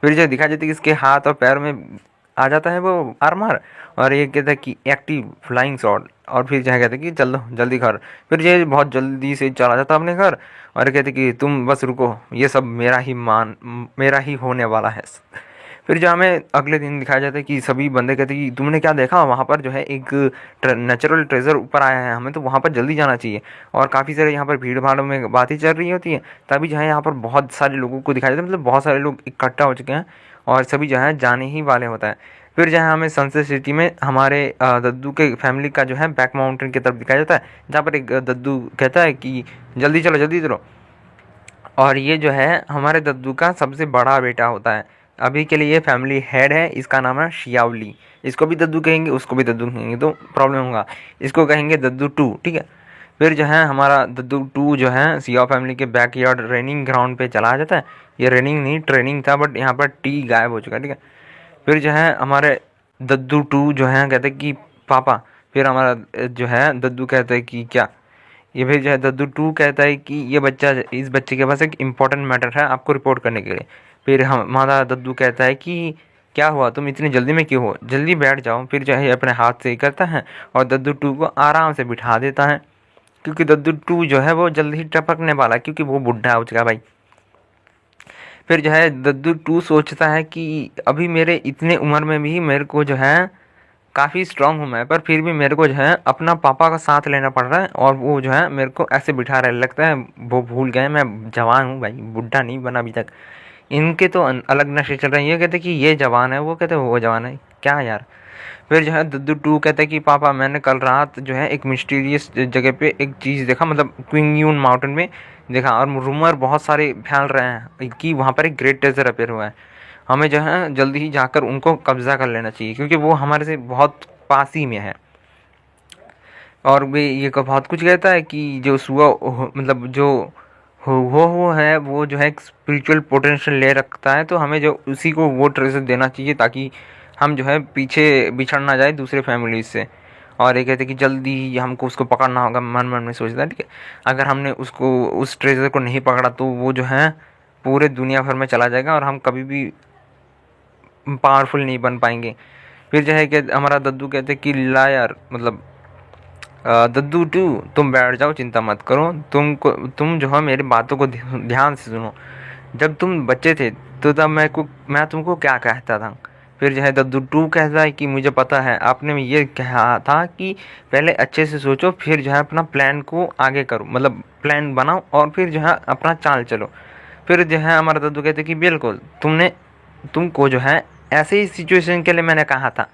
फिर जो दिखा जाती है कि इसके हाथ और पैर में आ जाता है वो आर्मर और ये कहता है कि एक्टिव फ्लाइंग शॉट, और फिर जो है कहते हैं कि चल दो जल्दी घर। फिर ये बहुत जल्दी से चला जाता है अपने घर और कहते कि तुम बस रुको, ये सब मेरा ही होने वाला है। फिर जो हमें अगले दिन दिखाया जाता है कि सभी बंदे कहते हैं कि तुमने क्या देखा, वहाँ पर जो है एक नेचुरल ट्रेजर ऊपर आया है, हमें तो वहाँ पर जल्दी जाना चाहिए। और काफ़ी सारे यहाँ पर भीड़ भाड़ में बातें चल रही होती है। तभी जो है यहाँ पर बहुत सारे लोगों को दिखाया जाता है, मतलब बहुत सारे लोग इकट्ठा हो चुके हैं और सभी जो है जाने ही वाले होता है। फिर जो है हमें सनसेट सिटी में हमारे दद्दू के फैमिली का जो है बैक माउंटेन की तरफ दिखाया जाता है, जहाँ पर एक दद्दू कहता है कि जल्दी चलो जल्दी चलो। और ये जो है हमारे दद्दू का सबसे बड़ा बेटा होता है। अभी के लिए ये फैमिली हेड है, इसका नाम है शियावली। इसको भी दद्दू कहेंगे, उसको भी दद्दू कहेंगे तो प्रॉब्लम होगा, इसको कहेंगे दद्दू 2, ठीक है। फिर जो है हमारा दद्दू 2 जो है सियाओ फैमिली के बैकयार्ड रेनिंग ग्राउंड पे चला जाता है। ये रेनिंग नहीं ट्रेनिंग था, बट यहाँ पर टी गायब हो चुका है, ठीक है। फिर जो है हमारे दद्दू 2 जो है कहते हैं कि पापा। फिर हमारा जो है दद्दू कहता है कि क्या, ये फिर जो है दद्दू 2 कहता है कि इस बच्चे के पास एक इम्पोर्टेंट मैटर है आपको रिपोर्ट करने के लिए। फिर हमारा दद्दू कहता है कि क्या हुआ, तुम इतनी जल्दी में क्यों हो, जल्दी बैठ जाओ। फिर जो है अपने हाथ से ही करता है और दद्दू 2 को आराम से बिठा देता है, क्योंकि दद्दू 2 जो है वो जल्दी ही टपकने वाला है, क्योंकि वो बुढ़ा हो चुका भाई। फिर जो है दद्दू 2 सोचता है कि अभी मेरे इतने उम्र में भी मेरे को जो है काफ़ी स्ट्रांग हूँ मैं, पर फिर भी मेरे को जो है अपना पापा का साथ लेना पड़ रहा है और वो जो है मेरे को ऐसे बिठा रहे, लगता है वो भूल गए मैं जवान हूँ भाई, बुढ़ा नहीं बना अभी तक। इनके तो अलग नशे चल रहे हैं, ये कहते कि ये जवान है, वो कहते वो जवान है, क्या यार। फिर जो है दद्दू 2 कहता है कि पापा मैंने कल रात जो है एक मिस्टीरियस जगह पे एक चीज़ देखा, मतलब क्विंगयून माउंटेन में देखा, और रूमर बहुत सारे फैल रहे हैं कि वहाँ पर एक ग्रेट ट्रेजर अपेयर हुआ है। हमें जो है जल्दी ही जाकर उनको कब्जा कर लेना चाहिए, क्योंकि वो हमारे से बहुत पास ही में है। और वे ये बहुत कुछ कहता है कि जो सुआ मतलब जो वो है, वो जो है एक स्पिरिचुअल पोटेंशियल ले रखता है, तो हमें जो उसी को वो ट्रेजर देना चाहिए ताकि हम जो है पीछे बिछड़ ना जाए दूसरे फैमिली से। और ये कहते कि जल्दी ही हमको उसको पकड़ना होगा, मन मन में सोचता है, ठीक है। अगर हमने उसको उस ट्रेजर को नहीं पकड़ा तो वो जो है पूरे दुनिया भर में चला जाएगा और हम कभी भी पावरफुल नहीं बन पाएंगे। फिर जो है कि हमारा दद्दू कहते कि ला यार, मतलब दद्दू टू तुम बैठ जाओ, चिंता मत करो, तुम जो है मेरी बातों को ध्यान से सुनो। जब तुम बच्चे थे तो तब मैं तुमको क्या कहता था। फिर जो है दद्दू टू कहता है कि मुझे पता है, आपने ये कहा था कि पहले अच्छे से सोचो, फिर जो है अपना प्लान को आगे करो, मतलब प्लान बनाओ और फिर जो है अपना चाल चलो। फिर जो है हमारा दद्दू कहते कि बिल्कुल तुमको जो है ऐसे ही सिचुएशन के लिए मैंने कहा था।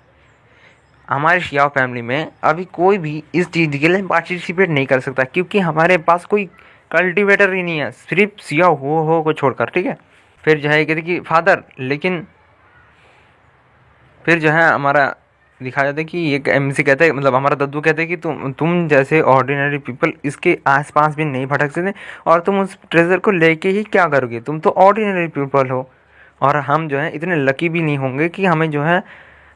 हमारे शियाओ फैमिली में अभी कोई भी इस चीज़ के लिए पार्टिसिपेट नहीं कर सकता क्योंकि हमारे पास कोई कल्टीवेटर ही नहीं है, सिर्फ सिया हो को छोड़कर, ठीक है। फिर जो है कहते कि फादर, लेकिन फिर जो है हमारा दिखाया जाता है कि एक एमसी कहते हैं, मतलब हमारा दद्दू कहते हैं कि तुम जैसे ऑर्डिनरी पीपल इसके आसपास भी नहीं भटक सकते और तुम उस ट्रेजर को लेके ही क्या करोगे, तुम तो ऑर्डिनरी पीपल हो। और हम जो है इतने लकी भी नहीं होंगे कि हमें जो है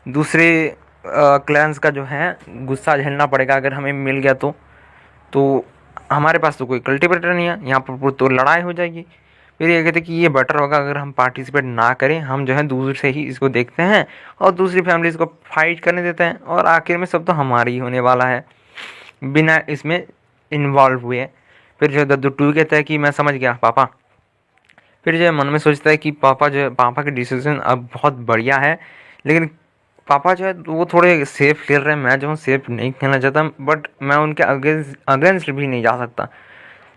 दूसरे क्लैंस का जो है गुस्सा झेलना पड़ेगा अगर हमें मिल गया तो हमारे पास तो कोई कल्टीवेटर नहीं है, यहाँ पर तो लड़ाई हो जाएगी। फिर ये कहते कि ये बेटर होगा अगर हम पार्टिसिपेट ना करें, हम जो है दूर से ही इसको देखते हैं और दूसरी फैमिलीज को फाइट करने देते हैं और आखिर में सब तो हमारी ही होने वाला है बिना इसमें इन्वॉल्व हुए। फिर जो है दद्दू टू कहता है कि मैं समझ गया पापा। फिर जो है मन में सोचता है कि पापा के डिसीजन अब बहुत बढ़िया है, लेकिन पापा जो है वो थोड़े सेफ खेल रहे हैं, मैं जो हूँ सेफ नहीं खेलना चाहता, बट मैं उनके अगेंस्ट भी नहीं जा सकता।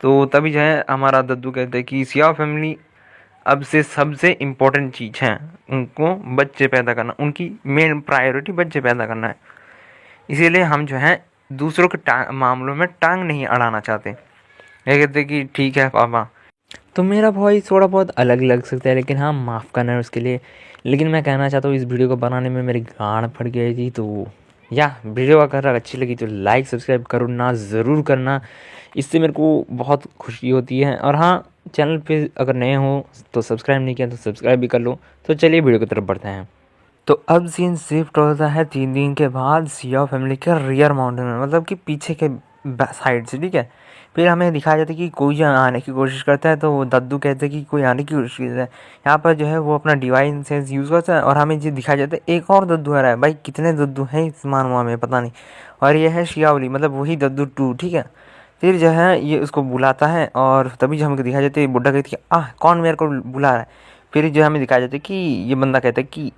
तो तभी जो है हमारा दद्दू कहते हैं कि सिया फैमिली अब से सबसे इम्पोर्टेंट चीज़ है उनको बच्चे पैदा करना, उनकी मेन प्रायोरिटी बच्चे पैदा करना है। इसीलिए हम जो है दूसरों के मामलों में टांग नहीं अड़ाना चाहते। ये कहते कि ठीक है पापा। तो मेरा वॉइस थोड़ा बहुत अलग लग सकता है, लेकिन हाँ माफ़ करना है उसके लिए। लेकिन मैं कहना चाहता हूँ इस वीडियो को बनाने में मेरी गांड फट गई थी, तो या वीडियो अगर अच्छी लगी तो लाइक सब्सक्राइब करना ज़रूर करना, इससे मेरे को बहुत खुशी होती है। और हाँ, चैनल पे अगर नए हो तो सब्सक्राइब नहीं किया तो सब्सक्राइब भी कर लो। तो चलिए वीडियो की तरफ बढ़ते हैं। तो अब सीन शिफ्ट होता है 3 दिन के बाद सिया फैमिली के रियर माउंटेन में, मतलब कि पीछे के साइड से, ठीक है। फिर हमें दिखाया जाता है कि कोई आने की कोशिश करता है, तो वो दद्दू कहते हैं कि कोई आने की कोशिश करता है। यहाँ पर जो है वो अपना डिवाइन सेंस यूज़ करता है और हमें जो दिखाया जाता है एक और दद्दू आ रहा है। भाई कितने दद्दू हैं इस मानवा में पता नहीं। और ये है शियावली, मतलब वही दद्दू टू, ठीक है। फिर जो है ये उसको बुलाता है और तभी जो हमें दिखाया जाता है बुड्ढा कहती है कौन मेरे को बुला रहा है। फिर जो हमें दिखाया जाता है कि ये बंदा कहता है कि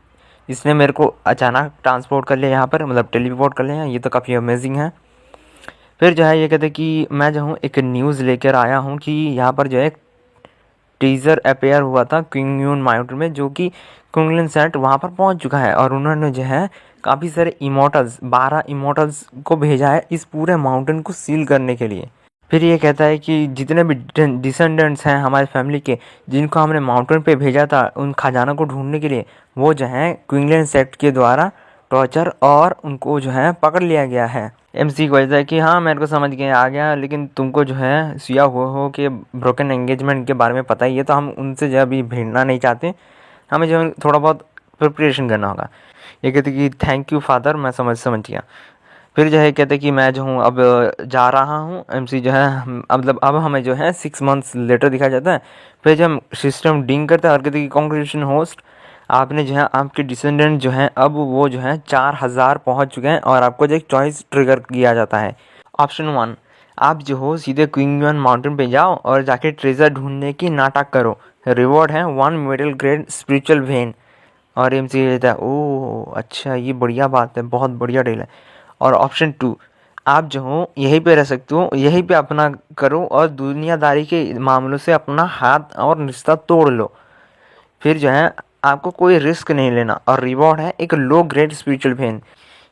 इसने मेरे को अचानक ट्रांसपोर्ट कर लिया यहाँ पर, मतलब टेलीपोर्ट कर लिया, ये तो काफ़ी अमेजिंग है। फिर जो है ये कहते कि मैं जो हूँ एक न्यूज़ लेकर आया हूँ कि यहाँ पर जो है टीज़र अपेयर हुआ था क्विंगयून माउंटेन में, जो कि क्विंगलिन सेट वहाँ पर पहुँच चुका है और उन्होंने जो है काफ़ी सारे इमोटल्स 12 इमोटल्स को भेजा है इस पूरे माउंटेन को सील करने के लिए। फिर ये कहता है कि जितने भी डिसेंडेंट्स हैं हमारी फैमिली के, जिनको हमने माउंटेन पे भेजा था उन खजाना को ढूंढने के लिए, वो जो है क्विंगलैंड सेक्ट के द्वारा टॉर्चर और उनको जो है पकड़ लिया गया है। एमसी को कहता है कि हाँ मेरे को समझ गया आ गया, लेकिन तुमको जो है सिया हो के ब्रोकन एंगेजमेंट के बारे में पता ही है, तो हम उनसे जो अभी भिड़ना नहीं चाहते, हमें जो थोड़ा बहुत प्रिपरेशन करना होगा। ये कहते कि थैंक यू फादर, मैं समझ गया। फिर जो है कहते कि मैं जो हूँ अब जा रहा हूँ। एमसी जो है मतलब अब हमें जो है 6 मंथ्स लेटर दिखाया जाता है। फिर जब हम सिस्टम डिंग करते हैं और कहते कि कॉन्ग्रेचुलेशन होस्ट, आपने जो है आपके डिसेंडेंट जो हैं अब वो जो है 4000 पहुँच चुके हैं और आपको जो एक चॉइस ट्रिगर किया जाता है। ऑप्शन 1, आप जो हो सीधे क्विंगयून माउंटेन पे जाओ और जाके ट्रेजर ढूंढने की नाटक करो। रिवॉर्ड है 1 मिडिल ग्रेड स्पिरिचुअल वेन। और एमसी कहता है ओह अच्छा, ये बढ़िया बात है, बहुत बढ़िया डील है। और ऑप्शन 2, आप जो हो यहीं पे रह सकते हो, यहीं पे अपना करो और दुनियादारी के मामलों से अपना हाथ और रिश्ता तोड़ लो। फिर जो है आपको कोई रिस्क नहीं लेना और रिवॉर्ड है एक लो ग्रेड स्पिरिचुअल पेन।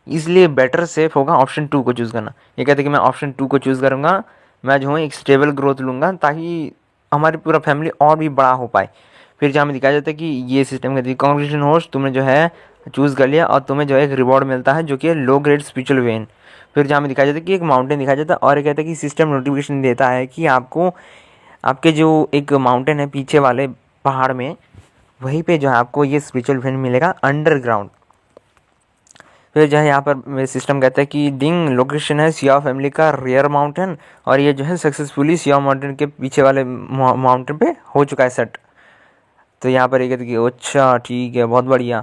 इसलिए बेटर सेफ होगा ऑप्शन 2 को चूज़ करना। ये कहते हैं कि मैं ऑप्शन 2 को चूज़ करूँगा। मैं जो हूँ एक स्टेबल ग्रोथ लूँगा ताकि हमारी पूरा फैमिली और भी बड़ा हो पाए। फिर जहाँ हमें दिखाया जाता है कि ये सिस्टम कहती है कॉन्ग्रेचुलेशन होस्ट, तुमने जो है चूज़ कर लिया और तुम्हें जो है एक रिवॉर्ड मिलता है जो कि है लो ग्रेड स्पिरिचुअल वेन। फिर जहाँ हमें दिखाया जाता है कि एक माउंटेन दिखाया जाता है और ये कहता है कि सिस्टम नोटिफिकेशन देता है कि आपको आपके जो एक माउंटेन है पीछे वाले पहाड़ में, वहीं पे जो है आपको ये स्पिरिचुअल वेन मिलेगा अंडरग्राउंड। फिर जो है यहाँ पर मेरे सिस्टम कहता है कि डिंग लोकेशन है सियाओ फैमिली का रियर माउंटेन, और ये जो है सक्सेसफुली सियाओ माउंटेन के पीछे वाले माउंटेन पे हो चुका है सेट। तो यहाँ पर ये कहते कि अच्छा ठीक है, बहुत बढ़िया।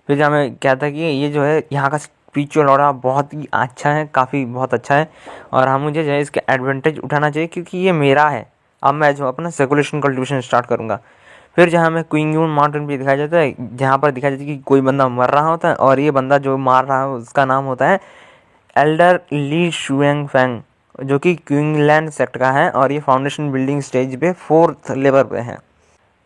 फिर जहाँ मैं कहता कि ये जो है यहाँ का स्पिरिचुअल ऑरा बहुत ही अच्छा है, काफ़ी बहुत अच्छा है, और हम मुझे जो है इसके एडवांटेज उठाना चाहिए क्योंकि ये मेरा है। अब मैं जो अपना सेकुलेशन कल्टिवेशन स्टार्ट करूँगा। फिर जहाँ हमें क्विंगयून माउंटेन पे दिखाया जाता है, जहाँ पर दिखाया जाता है कि कोई बंदा मर रहा होता है, और ये बंदा जो मार रहा है उसका नाम होता है एल्डर ली शुएंग फैंग, जो कि क्विंगलैंड सेक्ट का है, और ये फाउंडेशन बिल्डिंग स्टेज पे 4th लेवल पे है।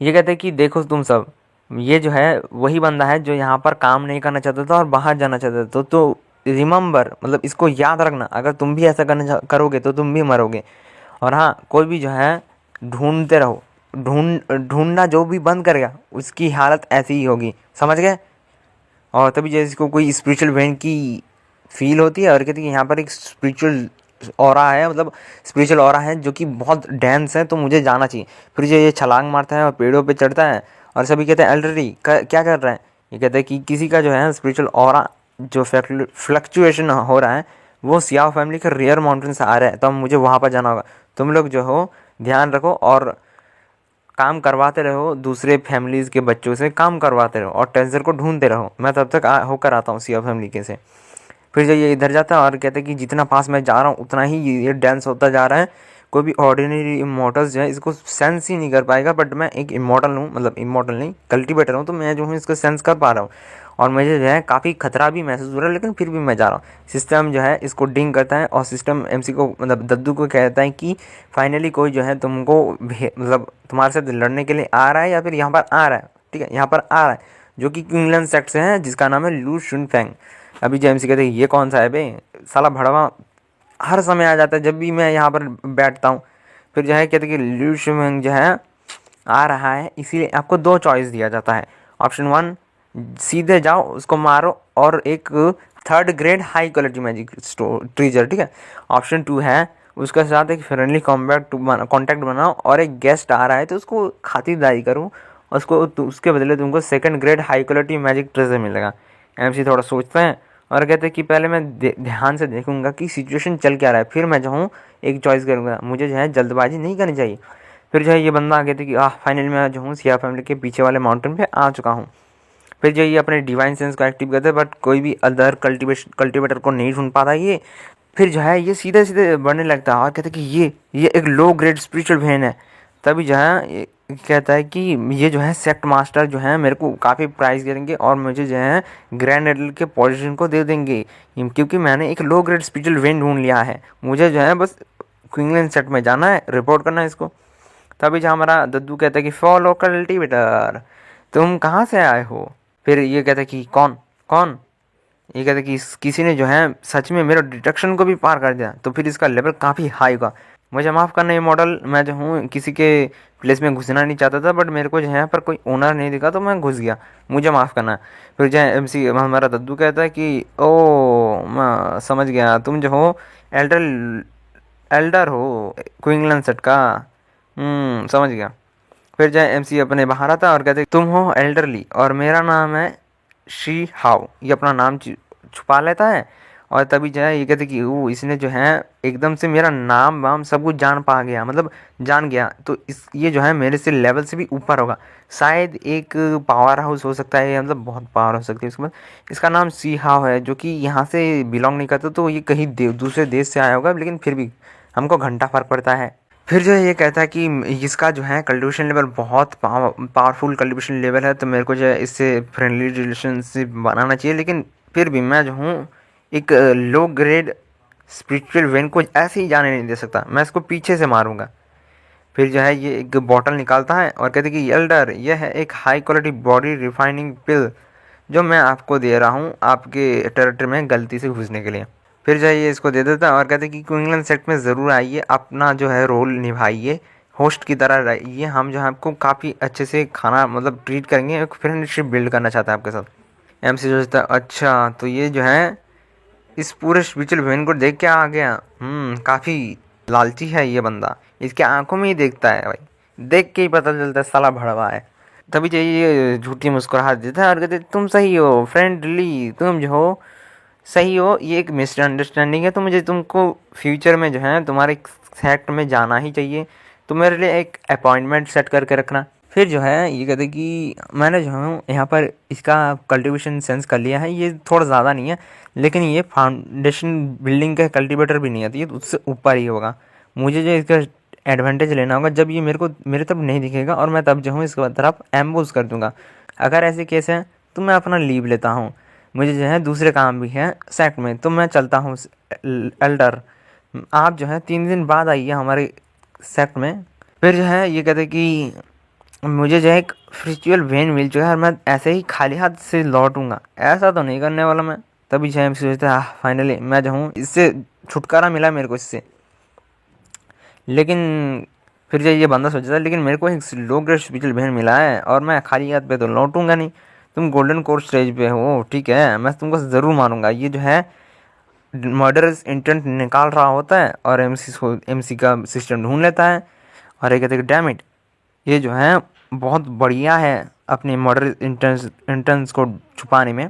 ये कहते हैं कि देखो तुम सब, ये जो है वही बंदा है जो यहाँ पर काम नहीं करना चाहता था और बाहर जाना चाहता था। तो रिमेंबर, मतलब इसको याद रखना, अगर तुम भी ऐसा करना करोगे तो तुम भी मरोगे। और हाँ, कोई भी जो है ढूंढते रहो, ढूंढना जो भी बंद करेगा उसकी हालत ऐसी ही होगी, समझ गए। और तभी जैसे इसको कोई स्पिरिचुअल वेन की फील होती है, और कहती है कि यहाँ पर एक स्पिरिचुअल ऑरा है, मतलब स्पिरिचुअल ऑरा है जो कि बहुत डेंस है, तो मुझे जाना चाहिए। फिर जो ये छलांग मारता है और पेड़ों पे चढ़ता है, और सभी कहते हैं एल्डरली क्या कर रहा है। ये कहते हैं कि किसी का जो है स्पिरिचुअल ऑरा जो फ्लक्चुएशन हो रहा है वो सियाओ फैमिली के रियर माउंटेन से आ रहा है, तो मुझे वहाँ पर जाना होगा। तुम लोग जो हो ध्यान रखो और काम करवाते रहो, दूसरे फैमिलीज़ के बच्चों से काम करवाते रहो, और टेंसर को ढूंढते रहो। मैं तब तक होकर आता हूँ सिया फैमिली के से। फिर जो ये इधर जाता है और कहता है कि जितना पास मैं जा रहा हूँ उतना ही ये डांस होता जा रहा है। कोई भी ऑर्डिनरी इमोटल्स जो है इसको सेंस ही नहीं कर पाएगा, बट मैं एक इमोटल हूँ, मतलब इमोटल नहीं कल्टिवेटर हूँ, तो मैं जो हूँ इसको सेंस कर पा रहा हूँ, और मुझे जो है काफ़ी खतरा भी महसूस हो रहा है, लेकिन फिर भी मैं जा रहा हूँ। सिस्टम जो है इसको डिंग करता है, और सिस्टम एमसी को, मतलब दद्दू को कहता है कि फाइनली कोई जो है तुमको मतलब तुम्हारे साथ लड़ने के लिए आ रहा है, या फिर यहाँ पर आ रहा है, ठीक है, यहाँ पर आ रहा है, जो कि क्विंगलैंड सेक्ट से है, जिसका नाम है लू शुन फैंग। अभी जो एमसी कहते हैं ये कौन सा है बे, साला भड़वा हर समय आ जाता है जब भी मैं यहाँ पर बैठता हूँ। फिर जो है कहते हैं कि लू शुन फैंग जो है आ रहा है, इसीलिए आपको 2 चॉइस दिया जाता है। ऑप्शन 1, सीधे जाओ उसको मारो और एक 3rd grade high quality magic treasure, ठीक है। ऑप्शन 2 है उसके साथ एक फ्रेंडली कॉन्टैक्ट बनाओ, और एक गेस्ट आ रहा है तो उसको खातिरदारी करो, उसको उसके बदले तुमको 2nd grade high quality magic treasure मिलेगा। एमसी थोड़ा सोचते हैं और कहते हैं कि पहले मैं ध्यान से देखूंगा कि सिचुएशन चल क्या रहा है, फिर मैं जो हूँ एक चॉइस करूँगा, मुझे जो है जल्दबाजी नहीं करनी चाहिए। फिर जो है ये बंदा आ गया था कि फाइनली मैं जो हूँ सिया फैमिली के पीछे वाले माउंटेन पे आ चुका हूँ। फिर जो ये अपने डिवाइन सेंस को एक्टिव करते हैं, बट कोई भी अदर कल्टिवेटर को नहीं ढूंढ पाता ये। फिर जो है ये सीधे सीधे बढ़ने लगता है और कहता है कि ये एक लो ग्रेड स्पिरिचुअल वेन है। तभी जो है ये कहता है कि ये जो है सेक्ट मास्टर जो है मेरे को काफ़ी प्राइस करेंगे, और मुझे जो है ग्रैंड एडल के पोजीशन को दे देंगे, क्योंकि मैंने एक लो ग्रेड स्पिरिचुअल वेन ढूंढ लिया है। मुझे जो है बस क्विंगलैंड सेट में जाना है, रिपोर्ट करना है इसको। तभी जो हमारा दद्दू कहता है कि फॉलो कल्टिवेटर, तुम कहाँ से आए हो। फिर ये कहता है कि कौन कौन, ये कहता है कि किसी ने जो है सच में मेरा डिटेक्शन को भी पार कर दिया, तो फिर इसका लेवल काफ़ी हाई होगा। मुझे माफ़ करना ये मॉडल, मैं जो हूँ किसी के प्लेस में घुसना नहीं चाहता था, बट मेरे को जो है पर कोई ओनर नहीं दिखा तो मैं घुस गया, मुझे माफ़ करना। फिर जो है एमसी हमारा दद्दू कहता है कि ओ मैं समझ गया, तुम जो हो एल्डर एल्डर हो क्विंगलैंड सेट का, समझ गया। फिर जो है एमसी अपने बाहर आता और कहते तुम हो एल्डरली और मेरा नाम है शी हाउ, ये अपना नाम छुपा लेता है। और तभी जो है ये कहते कि वो इसने जो है एकदम से मेरा नाम वाम सब कुछ जान पा गया, मतलब जान गया, तो इस ये जो है मेरे से लेवल से भी ऊपर होगा। शायद एक पावर हाउस हो सकता है, मतलब बहुत पावर हो सकती है इसके बाद। इसका नाम सी हाउ है, जो कि यहाँ से बिलोंग नहीं करता, तो ये कहीं दूसरे देश से आया होगा, लेकिन फिर भी हमको घंटा फर्क पड़ता है। फिर जो है ये कहता है कि इसका जो है कल्टिवेशन लेवल बहुत पावरफुल कल्टिवेशन लेवल है, तो मेरे को जो है इससे फ्रेंडली रिलेशनशिप बनाना चाहिए, लेकिन फिर भी मैं जो हूँ एक लो ग्रेड स्पिरिचुअल वेन को ऐसे ही जाने नहीं दे सकता, मैं इसको पीछे से मारूंगा। फिर जो है ये एक बॉटल निकालता है और कहते कि एल्डर, यह है एक हाई क्वालिटी बॉडी रिफाइनिंग पिल जो मैं आपको दे रहा हूँ आपके टेरिटरी में गलती से घुसने के लिए। फिर जो है ये इसको दे देता है और कहते कि क्विंगलैंड सेक्ट में ज़रूर आइए, अपना जो है रोल निभाइए, होस्ट की तरह रहिए, हम जो है आपको काफ़ी अच्छे से खाना मतलब ट्रीट करेंगे, एक फ्रेंडशिप बिल्ड करना चाहता है आपके साथ। एमसी सोचता है अच्छा तो ये जो है इस पूरे स्पिरिचुअल वेन को देख के आ गया, काफ़ी लालची है ये बंदा, इसके आंखों में ही देखता है भाई, देख के ही पता चलता है साला भड़वा है। तभी जो ये झूठी मुस्कुराहट देता है और कहते तुम सही हो, फ्रेंडली तुम जो हो सही हो, ये एक मिसअंडरस्टैंडिंग है, तो मुझे तुमको फ्यूचर में जो है तुम्हारे सेक्ट में जाना ही चाहिए, तो मेरे लिए एक अपॉइंटमेंट सेट करके रखना। फिर जो है ये कहते कि मैंने जो है यहाँ पर इसका कल्टीवेशन सेंस कर लिया है, ये थोड़ा ज़्यादा नहीं है, लेकिन ये फाउंडेशन बिल्डिंग का कल्टीवेटर भी नहीं आती है, तो उससे ऊपर ही होगा। मुझे जो इसका एडवांटेज लेना होगा जब ये मेरे तरफ नहीं दिखेगा, और मैं तब जो हूँ इसके तरफ एम्बुश कर दूंगा। अगर ऐसे केस है तो मैं अपना लीव लेता हूँ, मुझे जो है दूसरे काम भी हैं सेक्ट में, तो मैं चलता हूँ एल्डर। आप जो है 3 दिन बाद आइए हमारे सेक्ट में। फिर जो है ये कहते कि मुझे जो है एक स्पिरिचुअल वेन मिल चुका है और मैं ऐसे ही खाली हाथ से लौटूंगा, ऐसा तो नहीं करने वाला मैं। तभी जो है सोचता है फाइनली मैं जो हूँ इससे छुटकारा मिला मेरे को इससे। लेकिन फिर जो ये बंदा सोचता है लेकिन मेरे को एक लो ग्रेड स्पिरिचुअल वेन मिला है और मैं खाली हाथ पे तो लौटूंगा नहीं। तुम गोल्डन कोर स्टेज पे हो, ठीक है, मैं तुमको ज़रूर मारूंगा। ये जो है मर्डरस इंटेंट निकाल रहा होता है और एमसी का सिस्टम ढूंढ लेता है, और ये कहते हैं डैम इट, ये जो है बहुत बढ़िया है अपने मर्डर इंटेंस को छुपाने में।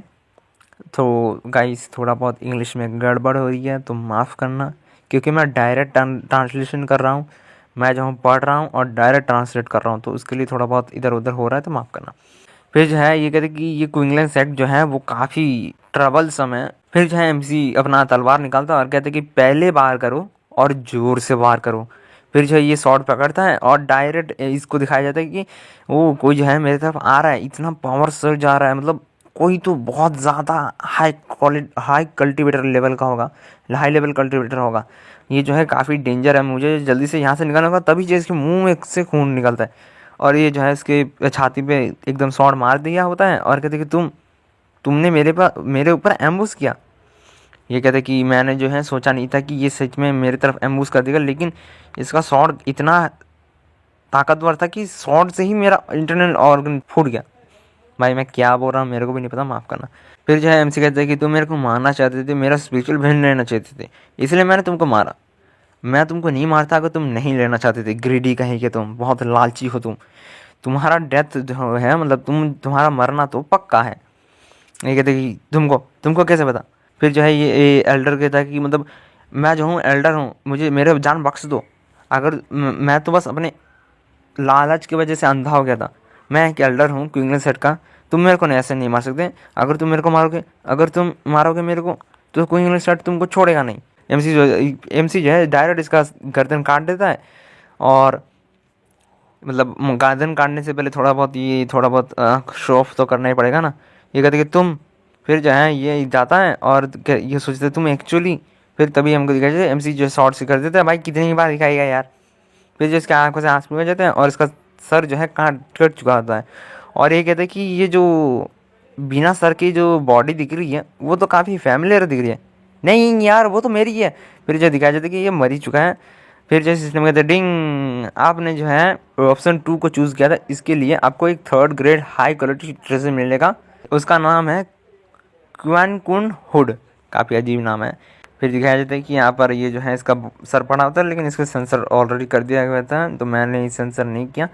तो गाइस थोड़ा बहुत इंग्लिश में गड़बड़ हो रही है तो माफ़ करना, क्योंकि मैं डायरेक्ट ट्रांसलेशन कर रहा हूँ, मैं जो हूँ पढ़ रहा हूँ और डायरेक्ट ट्रांसलेट कर रहा हूँ, तो उसके लिए थोड़ा बहुत इधर उधर हो रहा है तो माफ़ करना। फिर जो है ये कहते कि ये क्विंगलैंड सेक्ट जो है वो काफ़ी ट्रबलसम है। फिर जो है एमसी अपना तलवार निकालता है और कहते कि पहले वार करो और ज़ोर से वार करो। फिर जो है ये शॉट पकड़ता है और डायरेक्ट इसको दिखाया जाता है कि वो कोई जो है मेरे तरफ आ रहा है, इतना पावर सर्ज आ रहा है, मतलब कोई तो बहुत ज़्यादा हाई कल्टीवेटर लेवल का होगा, हाई लेवल कल्टीवेटर होगा। ये जो है काफ़ी डेंजर है, मुझे जल्दी से यहाँ से निकलना होगा। तभी जो इसके मुंह में से खून निकलता है और ये जो है इसके छाती पे एकदम शॉट मार दिया होता है और कहते कि तुमने मेरे ऊपर एम्बुश किया। ये कहते कि मैंने जो है सोचा नहीं था कि ये सच में मेरे तरफ एम्बुश कर देगा, लेकिन इसका शॉट इतना ताकतवर था कि शॉट से ही मेरा इंटरनल ऑर्गन फूट गया। भाई मैं क्या बोल रहा हूँ मेरे को भी नहीं पता, माफ़ करना। फिर जो है एमसी कहते हैं कि तुम मेरे को मारना चाहते थे, मेरा स्पिरिचुअल बहन लेना चाहते थे, इसलिए मैंने तुमको मारा। मैं तुमको नहीं मारता अगर तुम नहीं लेना चाहते थे, ग्रीडी कहीं के तुम बहुत लालची हो, तुम्हारा डेथ जो है मतलब तुम्हारा मरना तो पक्का है। ये कहते कि तुमको कैसे पता। फिर जो है ये एल्डर कहता है कि मतलब मैं जो हूँ एल्डर हूँ, मुझे मेरे जान बख्श दो। अगर मैं तो बस अपने लालच की वजह से अंधा हो गया था, मैं एक एल्डर हूँ क्वींगलैंड सेट का, तुम मेरे को ऐसे नहीं मार सकते। अगर तुम मारोगे मेरे को तो क्वींगलैंड सेट तुमको छोड़ेगा नहीं। एमसी जो है डायरेक्ट इसका गर्दन काट देता है, और मतलब गर्दन काटने से पहले थोड़ा बहुत शो ऑफ तो करना ही पड़ेगा ना। ये कहते कि तुम, फिर जो है ये जाता है और ये सोचते तुम एक्चुअली, फिर तभी हमको दिखाई देता है एमसी जो शॉर्ट से कर देता है। भाई कितनी बार दिखाएगा यार। फिर जो इसके आंखों से आंसू निकल जाते हैं और इसका सर जो है काट कट चुका होता है, और ये कहते हैं कि ये जो बिना सर की जो बॉडी दिख रही है वो तो काफ़ी फैमिलियर दिख रही है। नहीं यार वो तो मेरी है। फिर जो दिखाया जाता है कि ये मर ही चुका है। फिर जो सिस्टम कहते हैं डिंग, आपने जो है ऑप्शन 2 को चूज़ किया था, इसके लिए आपको एक 3rd grade high quality treasure मिलेगा। उसका नाम है क्वान कुन हुड, काफ़ी अजीब नाम है। फिर दिखाया जाता है कि यहाँ पर ये जो है इसका सर पड़ा होता है, लेकिन इसका सेंसर ऑलरेडी कर दिया गया था तो मैंने सेंसर नहीं किया।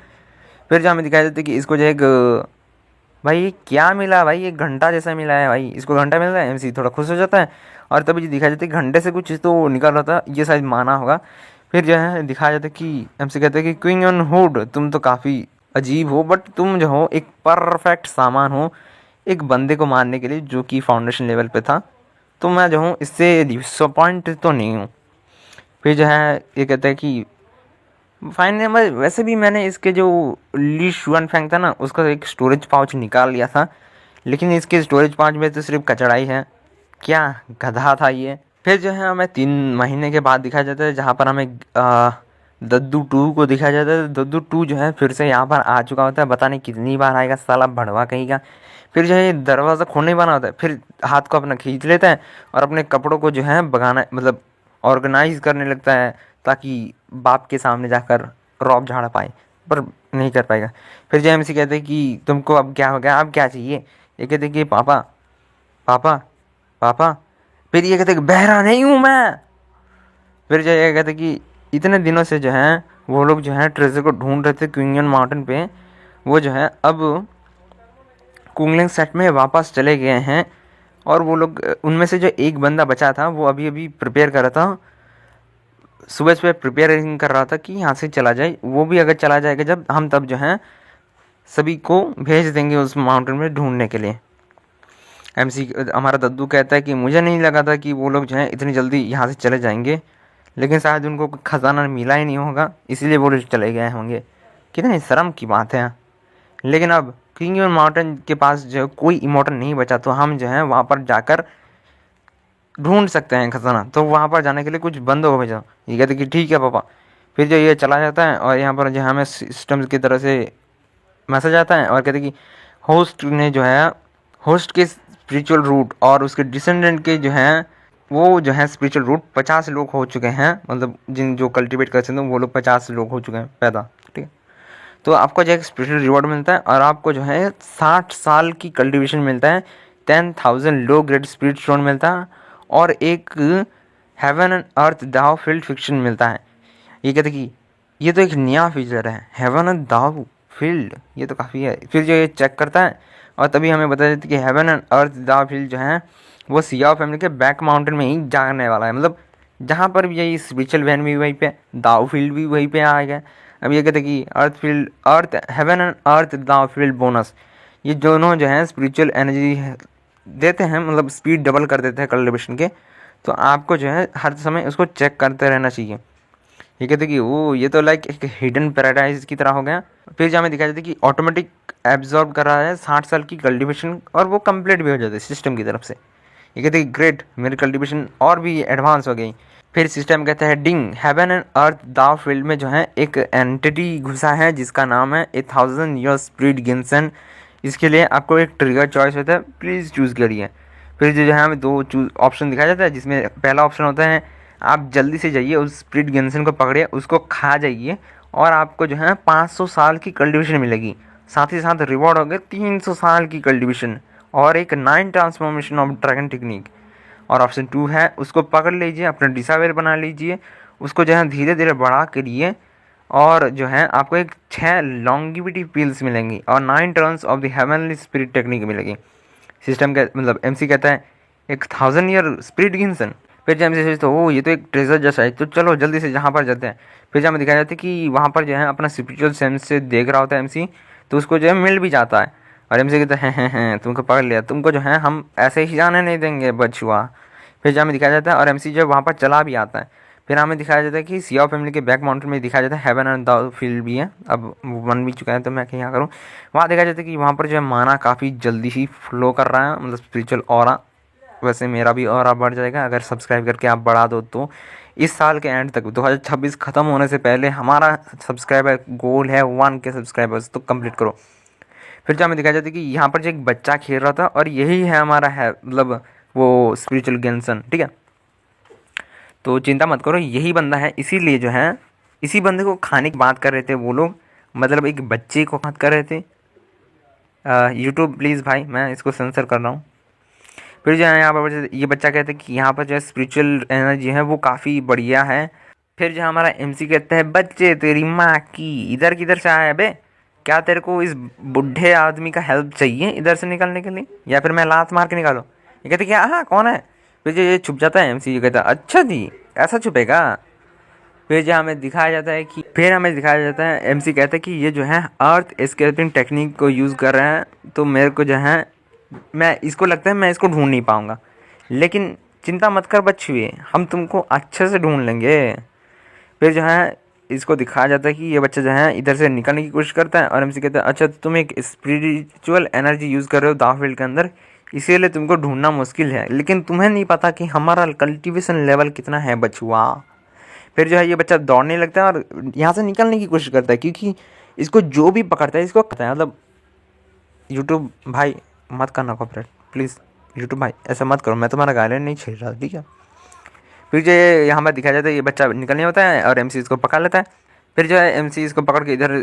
फिर जो हमें दिखाया जाता है कि इसको जो एक भाई ये क्या मिला, भाई ये घंटा जैसा मिला है, भाई इसको घंटा मिल रहा है। एमसी थोड़ा खुश हो जाता है और तभी दिखाया जाता है कि घंटे से कुछ तो निकल रहा था, ये शायद माना होगा। फिर जो है दिखाया जाता है कि एमसी कहते हैं कि क्वीन ऑन हुड, तुम तो काफ़ी अजीब हो, बट तुम जो हो एक परफेक्ट सामान हो एक बंदे को मारने के लिए जो कि फाउंडेशन लेवल पे था, तो मैं जो हूँ इससे डिसअपॉइंट तो नहीं हूँ। फिर जो है ये कहता है कि फाइन नंबर, वैसे भी मैंने इसके जो ली शुअन फैंग था ना उसका एक स्टोरेज पाउच निकाल लिया था, लेकिन इसके स्टोरेज पाउच में तो सिर्फ कचड़ा ही है, क्या गधा था ये। फिर जो है हमें 3 महीने के बाद दिखाया जाता है, जहाँ पर हमें दद्दू 2 को दिखाया जाता है। दद्दू 2 जो है फिर से यहाँ पर आ चुका होता है, पता नहीं कितनी बार आएगा साला भड़वा कहीं का। फिर जो है ये दरवाज़ा खोलने बना होता है, फिर हाथ को अपना खींच लेता है और अपने कपड़ों को जो है भगाना मतलब ऑर्गेनाइज करने लगता है, ताकि बाप के सामने जाकर रौब झाड़ पाए, पर नहीं कर पाएगा। फिर जो एमसी कहते हैं कि तुमको अब क्या हो गया, अब क्या चाहिए। ये कहते हैं कि पापा पापा पापा। फिर ये कहते हैं कि बहरा नहीं हूँ मैं। फिर जो ये कहते हैं कि इतने दिनों से जो है वो लोग जो है ट्रेजर को ढूंढ रहे थे क्विंगन माउंटेन पे, वो जो है अब कुंगलिंग सेट में वापस चले गए हैं। और वो लोग उनमें से जो एक बंदा बचा था वो अभी अभी प्रिपेयर कर रहा था, सुबह सुबह प्रिपेयरिंग कर रहा था कि यहाँ से चला जाए। वो भी अगर चला जाएगा जब हम, तब जो है सभी को भेज देंगे उस माउंटेन में ढूंढने के लिए। एमसी हमारा दद्दू कहता है कि मुझे नहीं लगा था कि वो लोग जो है इतनी जल्दी यहाँ से चले जाएंगे, लेकिन शायद उनको कोई खजाना मिला ही नहीं होगा, इसलिए वो लोग चले गए होंगे। कितनी शर्म की बात है। लेकिन अब किंग माउंटेन के पास जो कोई इमोर्टल नहीं बचा, तो हम जो है वहाँ पर जाकर ढूंढ सकते हैं खजाना। तो वहाँ पर जाने के लिए कुछ बंदों को भेजो। ये कहते कि ठीक है पापा। फिर जो ये चला जाता है और यहाँ पर जो हमें सिस्टम की तरह से मैसेज आता है और कहते कि होस्ट ने जो है, होस्ट के स्पिरिचुअल रूट और उसके डिसेंडेंट के जो हैं वो जो है स्पिरिचुअल रूट 50 लोग हो चुके हैं, मतलब जिन जो कल्टीवेट कर सकते हैं वो लोग 50 लोग हो चुके हैं पैदा, ठीक है। तो आपको जो है स्पेशल रिवॉर्ड मिलता है और आपको जो है 60 साल की कल्टीवेशन मिलता है, 10,000 लो ग्रेड स्पिरिट स्टोन मिलता है और एक haven and earth Dao field fiction मिलता है। ये कहते कि ये तो एक नया फीचर है, हेवन एंड दाव फील्ड, ये तो काफ़ी है। फिर जो ये चेक करता है और तभी हमें बता देती है कि haven and earth Dao field जो है वो सिया फैमिली के बैक माउंटेन में ही जाने वाला है। मतलब जहाँ पर भी यही स्पिरिचुअल वैन भी वहीं पे, दाव फील्ड भी वहीं पे आ गया। अब ये कहते कि earth field, earth heaven and earth Dao field bonus, ये दोनों जो है स्पिरिचुअल एनर्जी देते हैं, मतलब स्पीड डबल कर देते हैं कल्टिवेशन के। तो आपको जो है हर समय उसको चेक करते रहना चाहिए। ये कहते कि वो ये तो लाइक एक हिडन पैराडाइज की तरह हो गया। फिर जहाँ में दिखाया जाता है कि ऑटोमेटिक एब्जॉर्ब कर रहा है 60 साल की कल्टिवेशन और वो कंप्लीट भी हो जाता है सिस्टम की तरफ से। ये कहते हैं ग्रेट, मेरी कल्टिवेशन और भी एडवांस हो गई। फिर सिस्टम कहता है डिंग, haven and earth Dao field में जो है एक एंटिटी घुसा है जिसका नाम है 1000 ईयर स्प्रिट गिनसन। इसके लिए आपको एक ट्रिगर चॉइस होता है, प्लीज़ चूज़ करिए। फिर जो है हमें दो ऑप्शन दिखाया जाता है, जिसमें पहला ऑप्शन होता है आप जल्दी से जाइए उस स्प्रिट गिनसन को पकड़िए, उसको खा जाइए और आपको जो है 500 साल की कल्टिवेशन मिलेगी। साथ ही साथ रिवॉर्ड हो गए 300 साल की कल्टिवेशन और एक 9 ट्रांसफॉर्मेशन ऑफ ड्रैगन टेक्निक। और ऑप्शन 2 है उसको पकड़ लीजिए, अपना डिसावेयर बना लीजिए, उसको जो है धीरे धीरे बढ़ा करिए और जो है आपको एक 6 लॉन्गिविटी पील्स मिलेंगी और 9 turns of the heavenly spirit technique मिलेगी। सिस्टम का मतलब एमसी कहता है 1000 ईयर स्पिरिट गिनसन। फिर जब एमसी सोचते हो ये तो एक ट्रेजर जैसा है, तो चलो जल्दी से जहाँ पर जाते हैं। फिर जब दिखाया जाता है कि वहाँ पर जो है अपना स्पिरिचुअल सेंस से देख रहा होता है एमसी, तो उसको जो है मिल भी जाता है और एमसी कहता है हैं तुमको पकड़ लिया, तुमको जो है हम ऐसे ही जाने नहीं देंगे बचुआ। फिर जहाँ में दिखाया जाता है और एमसी जो वहाँ पर चला भी आता है। फिर हमें दिखाया जाता है कि सिया फैमिली के बैक माउंटेन में दिखाया जाता है हेवन एंड द फील्ड भी है, अब वो बन भी चुका है तो मैं क्या करूँ। वहाँ देखा जाता है कि वहाँ पर जो है माना काफ़ी जल्दी ही फ्लो कर रहा है, मतलब स्पिरिचुअल ऑरा। वैसे मेरा भी ऑरा बढ़ जाएगा अगर सब्सक्राइब करके आप बढ़ा दो तो। इस साल के एंड तक 2026 ख़त्म होने से पहले हमारा सब्सक्राइबर गोल है 1K सब्सक्राइबर्स, तो कंप्लीट करो। फिर जहाँ हमें दिखाया जाता है कि यहाँ पर जो एक बच्चा खेल रहा था और यही है हमारा है मतलब वो स्पिरिचुअल गेंसन, ठीक है। तो चिंता मत करो, यही बंदा है। इसीलिए जो है इसी बंदे को खाने की बात कर रहे थे वो लोग, मतलब एक बच्चे को बात कर रहे थे। यूट्यूब प्लीज़ भाई, मैं इसको सेंसर कर रहा हूँ। फिर जो है यहाँ पर ये बच्चा कहता है कि यहाँ पर जो है स्पिरिचुअल एनर्जी है वो काफ़ी बढ़िया है। फिर जो हमारा एमसी कहता है बच्चे तेरी माँ की इधर किधर से आया बे, क्या तेरे को इस बूढ़े आदमी का हेल्प चाहिए इधर से निकलने के लिए, या फिर मैं लात मार के निकालो। ये कहते क्या, हाँ कौन है। फिर जो ये छुप जाता है एमसी, ये कहता है अच्छा जी ऐसा छुपेगा। फिर जो हमें दिखाया जाता है एमसी कहता है कि ये जो है अर्थ एस्केपिंग टेक्निक को यूज़ कर रहे हैं, तो मेरे को जो है मैं इसको लगता है मैं इसको ढूंढ नहीं पाऊँगा, लेकिन चिंता मत कर बच्चुए, हम तुमको अच्छे से ढूंढ लेंगे। फिर जो है इसको दिखाया जाता है कि ये बच्चा जो है इधर से निकलने की कोशिश करता है और एमसी कहता है अच्छा तुम एक स्पिरिचुअल एनर्जी यूज़ कर रहे हो दाव फील्ड के अंदर, इसीलिए तुमको ढूंढना मुश्किल है, लेकिन तुम्हें नहीं पता कि हमारा कल्टीवेशन लेवल कितना है बचुआ। फिर जो है ये बच्चा दौड़ने लगता है और यहाँ से निकलने की कोशिश करता है, क्योंकि इसको जो भी पकड़ता है इसको पता है। मतलब यूट्यूब भाई मत करना कॉपरेट प्लीज़, यूट्यूब भाई ऐसा मत करो, मैं तुम्हारा गाइडलाइन नहीं छेड़ रहा, ठीक है। फिर जो यहाँ पर दिखाया जाता है ये बच्चा निकलने होता है और एमसी इसको पकड़ लेता है। फिर जो है एमसी इसको पकड़ के इधर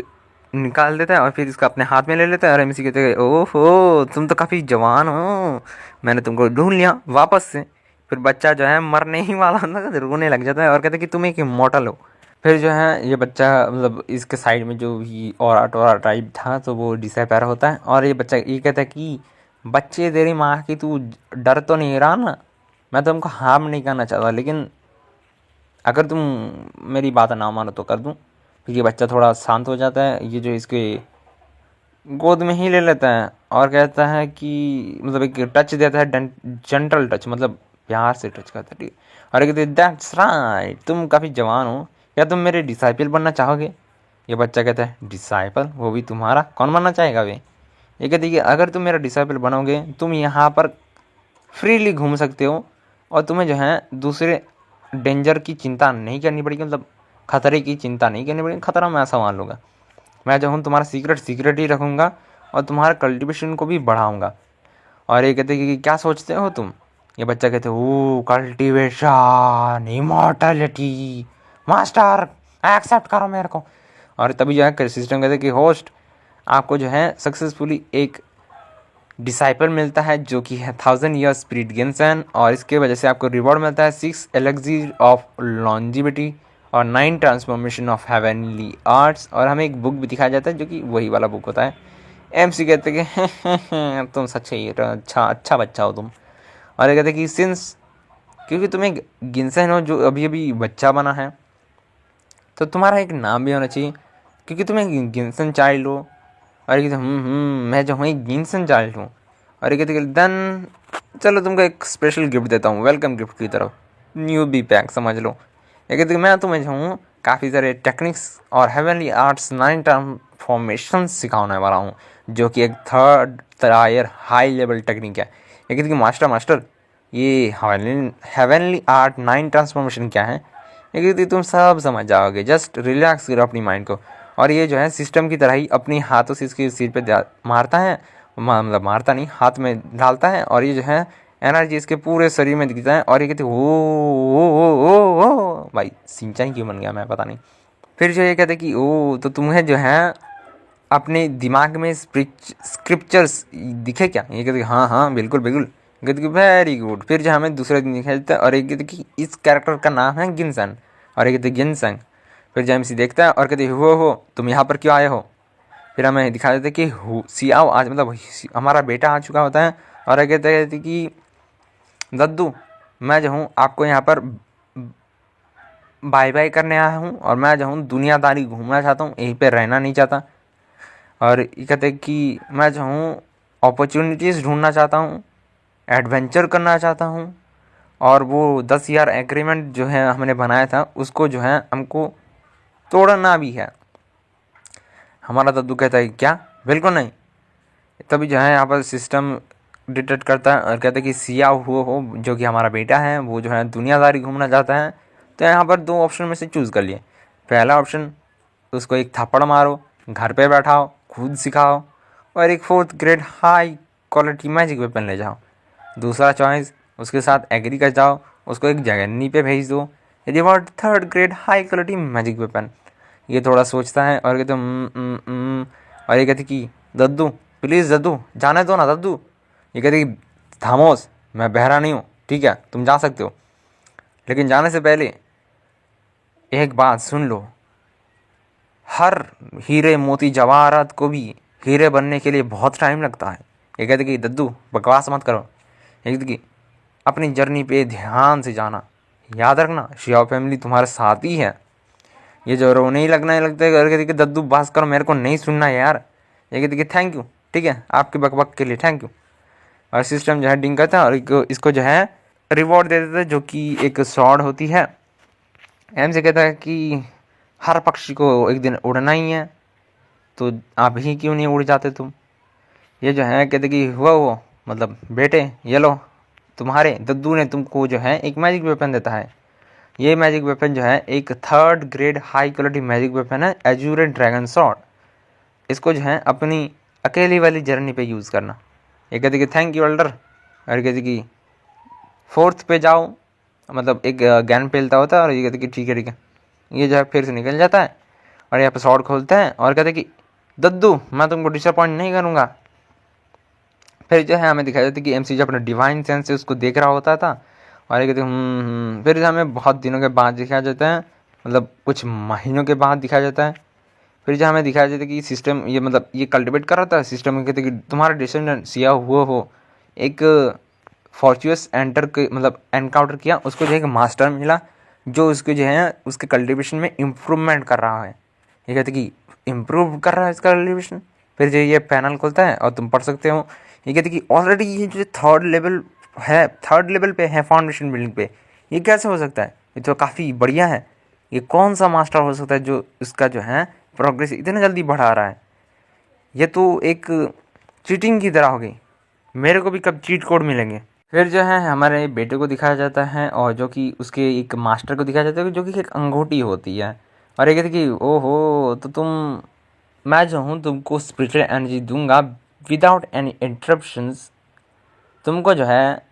निकाल देता है और फिर इसको अपने हाथ में ले लेता है और एमसी कहते हैं ओहो तुम तो काफ़ी जवान हो, मैंने तुमको ढूंढ लिया वापस से। फिर बच्चा जो है मरने ही वाला होता है, रोने लग जाता है और कहते हैं कि तुम एक इमॉर्टल हो। फिर जो है ये बच्चा मतलब इसके साइड में जो भी औरा टोरा टाइप था तो वो डिसअपेयर होता है और ये बच्चा ये कहता है कि बच्चे तेरी माँ की, तू डर तो नहीं रहा ना, मैं तुमको हार्म नहीं करना चाहता, लेकिन अगर तुम मेरी बात ना मानो तो कर दूँ। फिर ये बच्चा थोड़ा शांत हो जाता है, ये जो इसके गोद में ही ले लेता है और कहता है कि मतलब एक टच देता है, जेंटल टच, मतलब प्यार से टच करता है, ठीक है। और कहते हैं दैट्स राइट, तुम काफ़ी जवान हो, क्या तुम मेरे डिसाइपल बनना चाहोगे? ये बच्चा कहता है डिसाइपल, वो भी तुम्हारा, कौन बनना चाहेगा वे? ये कहती है कि अगर तुम मेरा डिसाइपल बनोगे तुम यहाँ पर फ्रीली घूम सकते हो और तुम्हें जो है दूसरे डेंजर की चिंता नहीं करनी पड़ेगी, मतलब खतरे की चिंता नहीं करनी पड़ेगी, खतरा मैं संभाल लूँगा। मैं जो हूँ तुम्हारा सीक्रेट सीक्रेट ही रखूँगा और तुम्हारा कल्टीवेशन को भी बढ़ाऊँगा। और ये कहते कि क्या सोचते हो तुम? ये बच्चा कहते ओ कल्टीवेशन, इमॉर्टैलिटी, मास्टर एक्सेप्ट करो मेरे को। और तभी जो है सिस्टम कहते कि होस्ट, आपको जो है सक्सेसफुली एक डिसाइपल मिलता है जो कि है 1000 ईयर स्पिरिट गिनसन, और इसके वजह से आपको रिवॉर्ड मिलता है 6 एलेक्सीर ऑफ लॉन्जिविटी और 9 ट्रांसफॉर्मेशन ऑफ हेवनली आर्ट्स। और हमें एक बुक भी दिखाया जाता है जो कि वही वाला बुक होता है। एमसी कहते कि तुम सच्चे ही अच्छा अच्छा बच्चा हो तुम। और ये कहते कि सिंस क्योंकि तुम एक गिनसन हो जो अभी अभी बच्चा बना है तो तुम्हारा एक नाम भी होना चाहिए, क्योंकि तुम एक गिनसन चाइल्ड हो। और ये कहते मैं जो हूँ एक गिनसन चाइल्ड हूँ। और ये कहते देन चलो तुमको एक स्पेशल गिफ्ट देता हूँ, वेलकम गिफ्ट की तरफ, न्यू बी पैक समझ लो। ये कहते मैं तुम्हें जो हूँ काफ़ी सारे टेक्निक्स और हेवनली आर्ट्स 9 ट्रांसफॉर्मेशन सिखाने वाला हूँ, जो कि एक 3rd tyre high level technique है। ये कहते कि मास्टर मास्टर ये हेवनली आर्ट 9 ट्रांसफॉर्मेशन क्या है? ये कहती तुम सब समझ जाओगे, जस्ट रिलैक्स करो अपनी माइंड को। और ये जो है सिस्टम की तरह ही अपनी हाथों से इसके सिर पे मारता है, मतलब मारता नहीं, हाथ में डालता है और ये जो है एनर्जी इसके पूरे शरीर में दिखता है। और ये कहते ओ भाई सिंचाई क्यों बन गया मैं पता नहीं। फिर जो ये कहते कि ओ तो तुम्हें जो है अपने दिमाग में स्क्रिप्चर्स दिखे क्या? ये कहते हाँ हाँ बिल्कुल बिल्कुल। कहते कि वेरी गुड। फिर जो हमें दूसरे दिन दिखाई देता है और ये कहते कि इस कैरेक्टर का नाम है गिनसन, और ये कहते गिनसंग। फिर जेएमसी देखता है और कहते हो तुम यहाँ पर क्यों आए हो? फिर हमें दिखा देते कि सियाओ आज मतलब हमारा बेटा आ चुका होता है। और ये कहते कि दद्दू मैं जो हूँ आपको यहाँ पर बाय बाय करने आया हूँ और मैं जो हूँ दुनियादारी घूमना चाहता हूँ, यहीं पे रहना नहीं चाहता। और ये कहते कि मैं जो हूँ अपॉर्चुनिटीज़ ढूंढना चाहता हूँ, एडवेंचर करना चाहता हूँ, और वो 10 ईयर एग्रीमेंट जो है हमने बनाया था उसको जो है हमको तोड़ना भी है। हमारा दद्दू कहता है क्या? बिल्कुल नहीं। तभी जो है यहाँ पर सिस्टम डिटेक्ट करता है और कहता है कि सिया हो जो कि हमारा बेटा है वो जो है दुनियादारी घूमना चाहता है। तो यहाँ पर 2 ऑप्शन में से चूज़ कर लिए। पहला ऑप्शन उसको एक थप्पड़ मारो, घर पे बैठाओ, खुद सिखाओ और एक 4th grade high quality magic weapon ले जाओ। दूसरा चॉइस उसके साथ एग्री कर जाओ, उसको एक जगन्नी पे भेज दो, reward 3rd grade high quality magic weapon. ये थोड़ा सोचता है और कहते और ये कहते कि दद्दू प्लीज़ दद्दू जाने दो ना दद्दू। ये कहते कि खामोश, मैं बहरा नहीं हूँ, ठीक है तुम जा सकते हो, लेकिन जाने से पहले एक बात सुन लो, हर हीरे मोती जवाहरात को भी हीरे बनने के लिए बहुत टाइम लगता है। ये कहते कि दद्दू बकवास मत करो। ये कहते कि अपनी जर्नी पे ध्यान से जाना, याद रखना शिया फैमिली तुम्हारे साथ ही है। ये जो रोने ही लगने लगते हैं, कहते कि दद्दू बस करो मेरे को नहीं सुनना यार। ये कहते कि थैंक यू, ठीक है आपके बकबक के लिए थैंक यू। और सिस्टम जो है डिंग करता है और इसको जो है रिवॉर्ड दे देता है जो कि एक स्वॉर्ड होती है। एम से कहता है कि हर पक्षी को एक दिन उड़ना ही है, तो आप ही क्यों नहीं उड़ जाते तुम? ये जो है कहते कि हुआ वो मतलब बेटे ये लो, तुम्हारे दद्दू ने तुमको जो है एक मैजिक वेपन देता है। ये मैजिक वेपन जो है एक 3rd grade high quality magic weapon है, एजूरे ड्रैगन सॉर्ड। इसको जो है अपनी अकेली वाली जर्नी पे यूज़ करना। ये कहते कि थैंक यू एल्डर। और कहते कि 4th पे जाओ, मतलब एक ज्ञान पेलता होता है। और ये कहते कि ठीक है ठीक है। ये जो है फिर से निकल जाता है और यहाँ पे सॉर्ड खोलते हैं और कहते कि दद्दू मैं तुमको डिसअपॉइंट नहीं करूँगा। फिर जो है हमें दिखाया जाता है कि एमसी जो अपने डिवाइन सेंस से उसको देख रहा होता था। और ये कहते फिर हमें बहुत दिनों के बाद दिखाया जाता है मतलब कुछ महीनों के बाद दिखाया जाता है। फिर जो हमें दिखाया जाता है कि सिस्टम ये मतलब ये कल्टिवेट कर रहा था सिस्टम, कहते कि तुम्हारा डिसेंडेंट सिया हुआ हो एक फॉर्चुअस एंटर के मतलब एनकाउंटर किया, उसको जो है एक मास्टर मिला जो उसके जो है उसके कल्टिवेशन में इम्प्रूवमेंट कर रहा है। ये कहते कि इम्प्रूव कर रहा है इसका कल्टिवेशन। फिर जो ये पैनल खोलता है और तुम पढ़ सकते हो, ये कहते कि ऑलरेडी ये जो थर्ड लेवल पे है फाउंडेशन बिल्डिंग पे, ये कैसे हो सकता है, ये तो काफ़ी बढ़िया है। ये कौन सा मास्टर हो सकता है जो इसका जो है प्रोग्रेस इतने जल्दी बढ़ा रहा है। ये तो एक चीटिंग की तरह हो गई, मेरे को भी कब चीट कोड मिलेंगे। फिर जो है हमारे बेटे को दिखाया जाता है और जो कि उसके एक मास्टर को दिखाया जाता है जो कि एक अंगूठी होती है, और ये कहते कि ओहो तो तुम, मैं जो हूँ तुमको स्पिरिचुअल एनर्जी दूंगा विदाउट एनी इंटरप्शंस, तुमको जो है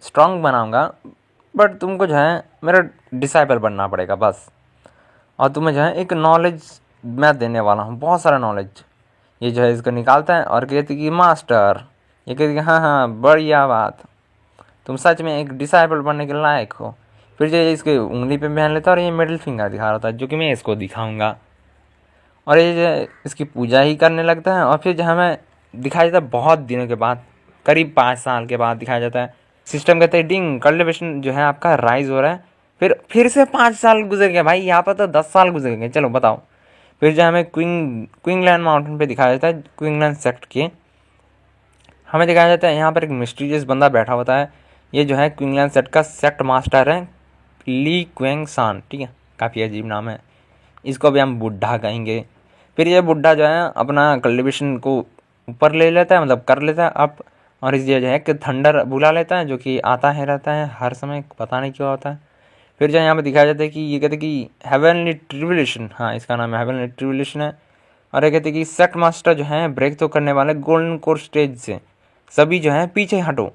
स्ट्रांग बनाऊंगा, बट तुमको जो है मेरा डिसाइपल बनना पड़ेगा बस। और तुम्हें जो है एक नॉलेज मैं देने वाला हूँ, बहुत सारा नॉलेज। ये जो है इसको निकालता है और कहती कि मास्टर, ये कहती कि हाँ हाँ बढ़िया बात, तुम सच में एक डिसाइबल बनने के लायक हो। फिर जो है इसके उंगली पे पहन लेता है और ये मिडिल फिंगर दिखा रहा था जो कि मैं इसको दिखाऊंगा, और ये जो है इसकी पूजा ही करने लगता है। और फिर जो हमें दिखाया जाता है बहुत दिनों के बाद, करीब 5 साल के बाद दिखाया जाता है, सिस्टम कहते हैं डिंग कल्टिवेशन जो है आपका राइज हो रहा है। फिर से 5 साल गुजर गए भाई, यहाँ पर तो 10 साल गुजर गए, चलो बताओ। फिर जो हमें क्विंगलैंड माउंटेन पे दिखाया जाता है, क्विंगलैंड सेक्ट के हमें दिखाया जाता है यहाँ पर एक मिस्टीरियस बंदा बैठा होता है। ये जो है क्विंगलैंड सेक्ट का सेक्ट मास्टर है ली क्वेंग सान, ठीक है, काफ़ी अजीब नाम है, इसको भी हम बुढ़ा कहेंगे। फिर ये बुढ़ा जो है अपना कल्टिवेशन को ऊपर ले लेता है, मतलब कर लेता है अप, और इस जो है कि थंडर बुला लेता है जो कि आता है रहता है हर समय, पता नहीं क्यों आता है। फिर जो यहाँ पे दिखाया जाता है कि ये कहते हैं कि हेवनली ट्रिबुलेशन, हाँ इसका नाम है हेवनली ट्रिबुलेशन है। और ये कहते हैं कि सेक्ट मास्टर जो है ब्रेक तो करने वाले गोल्डन कोर स्टेज से, सभी जो है पीछे हटो।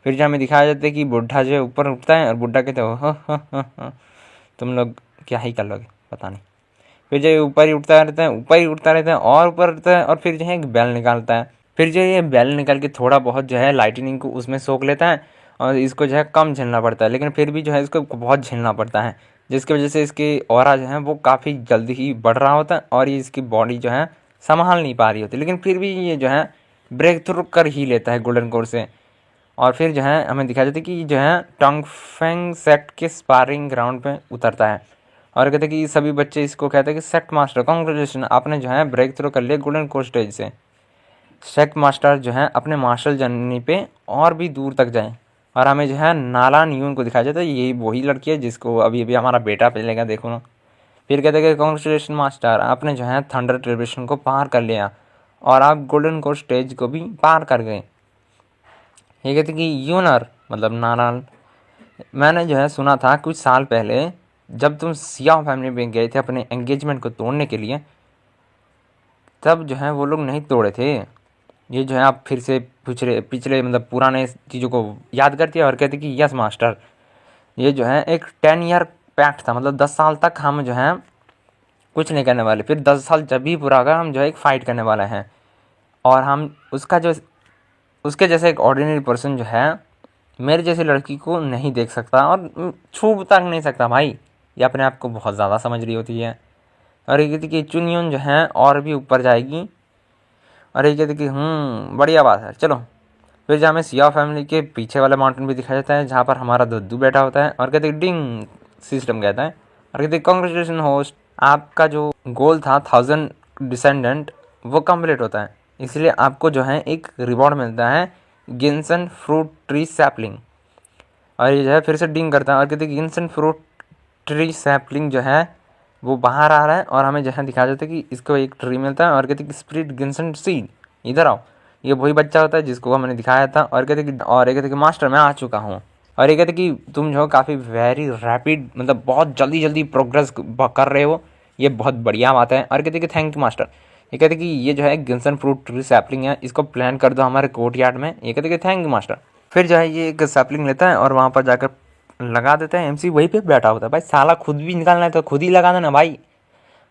फिर जो हमें दिखाया जाता है कि बुढ़ा जो है ऊपर उठता है और बुढ़ा कहते हो हाँ, तुम लोग क्या ही कर लोगे पता नहीं। फिर जो ऊपर ही उठता रहता है, ऊपर ही उठता रहता है और ऊपर उठता है, और फिर जो है एक बेल निकालता है। फिर जो ये बेल निकाल के थोड़ा बहुत जो है लाइटनिंग को उसमें सोख लेता है, और इसको जो है कम झेलना पड़ता है, लेकिन फिर भी जो है इसको बहुत झेलना पड़ता है, जिसकी वजह से इसकी ऑरा जो है वो काफ़ी जल्दी ही बढ़ रहा होता है और ये इसकी बॉडी जो है संभाल नहीं पा रही होती, लेकिन फिर भी ये जो है ब्रेक थ्रू कर ही लेता है गोल्डन कोर से। और फिर जो है हमें दिखाया जाता है कि जो है टोंगफेंग सेक्ट के स्पारिंग ग्राउंड पे उतरता है, और कहते हैं कि सभी बच्चे इसको कहते हैं कि सेक्ट मास्टर कॉन्ग्रेचुलेशन, आपने जो है ब्रेक थ्रू कर लिया गोल्डन कोर स्टेज से। सेक्ट मास्टर जो है अपने मार्शल जर्नी पे और भी दूर तक जाए। और हमें जो है नाला न्यून को दिखाया जाता है, यही वही लड़की है जिसको अभी अभी हमारा बेटा पहलेगा, देखो ना। फिर कहते हैं कि कॉन्ग्रेचुलेशन मास्टर, आपने जो है थंडर ट्रिब्यूशन को पार कर लिया और आप गोल्डन कोर स्टेज को भी पार कर गए। ये कहते हैं कि यूनर मतलब नाराल, मैंने जो है सुना था कुछ साल पहले जब तुम सिया फैमिली में गए थे अपने एंगेजमेंट को तोड़ने के लिए, तब जो है वो लोग नहीं तोड़े थे। ये जो है आप फिर से पिछले पिछले मतलब पुराने चीज़ों को याद करती है और कहती कि यस मास्टर, ये जो है एक 10 ईयर पैक्ट था, मतलब 10 साल तक हम जो है कुछ नहीं करने वाले, फिर 10 साल जब भी पूरा होगा हम जो है एक फ़ाइट करने वाले हैं, और हम उसका जो उसके जैसे एक ऑर्डिनरी पर्सन जो है मेरे जैसी लड़की को नहीं देख सकता और छू तक नहीं सकता भाई, ये अपने आप को बहुत ज़्यादा समझ रही होती है। और ये कहती कि चुनियन जो है और भी ऊपर जाएगी, और ये कहती कि बढ़िया बात है चलो। फिर जहाँ हमें सिया फैमिली के पीछे वाला माउंटेन भी दिखाया जाता है जहाँ पर हमारा दद्दू बैठा होता है, और कहते डिंग सिस्टम कहता है, और कहते कॉन्ग्रेचुलेशन होस्ट, आपका जो गोल था 1000 डिसेंडेंट वो कंप्लीट होता है, इसलिए आपको जो है एक रिवॉर्ड मिलता है गिन्सन फ्रूट ट्री सैपलिंग। और ये जो है फिर से डिंग करता है और कहते गिन्सन फ्रूट ट्री सैपलिंग जो है वो बाहर आ रहा है, और हमें जो है दिखाया जाता है कि इसको एक ट्री मिलता है, और कहते कि स्प्रिट गिन्सन सीड, इधर आओ। ये वही बच्चा होता है जिसको हमने दिखाया था, और ये कहते कि मास्टर मैं आ चुका हूँ। और ये कहते कि तुम जो काफ़ी वेरी रैपिड मतलब बहुत जल्दी जल्दी प्रोग्रेस कर रहे हो, ये बहुत बढ़िया बात है। और कहते कि थैंक यू मास्टर। ये कहते कि ये जो है गिन्सन फ्रूट ट्री सैपलिंग है, इसको प्लान कर दो हमारे कोर्ट यार्ड में। ये कहते कि थैंक यू मास्टर। फिर जो है ये एक सैपलिंग लेता है और वहाँ पर जाकर लगा देता है, एमसी वहीं पे बैठा होता है। भाई साला खुद भी निकालना है तो खुद ही लगा देना भाई।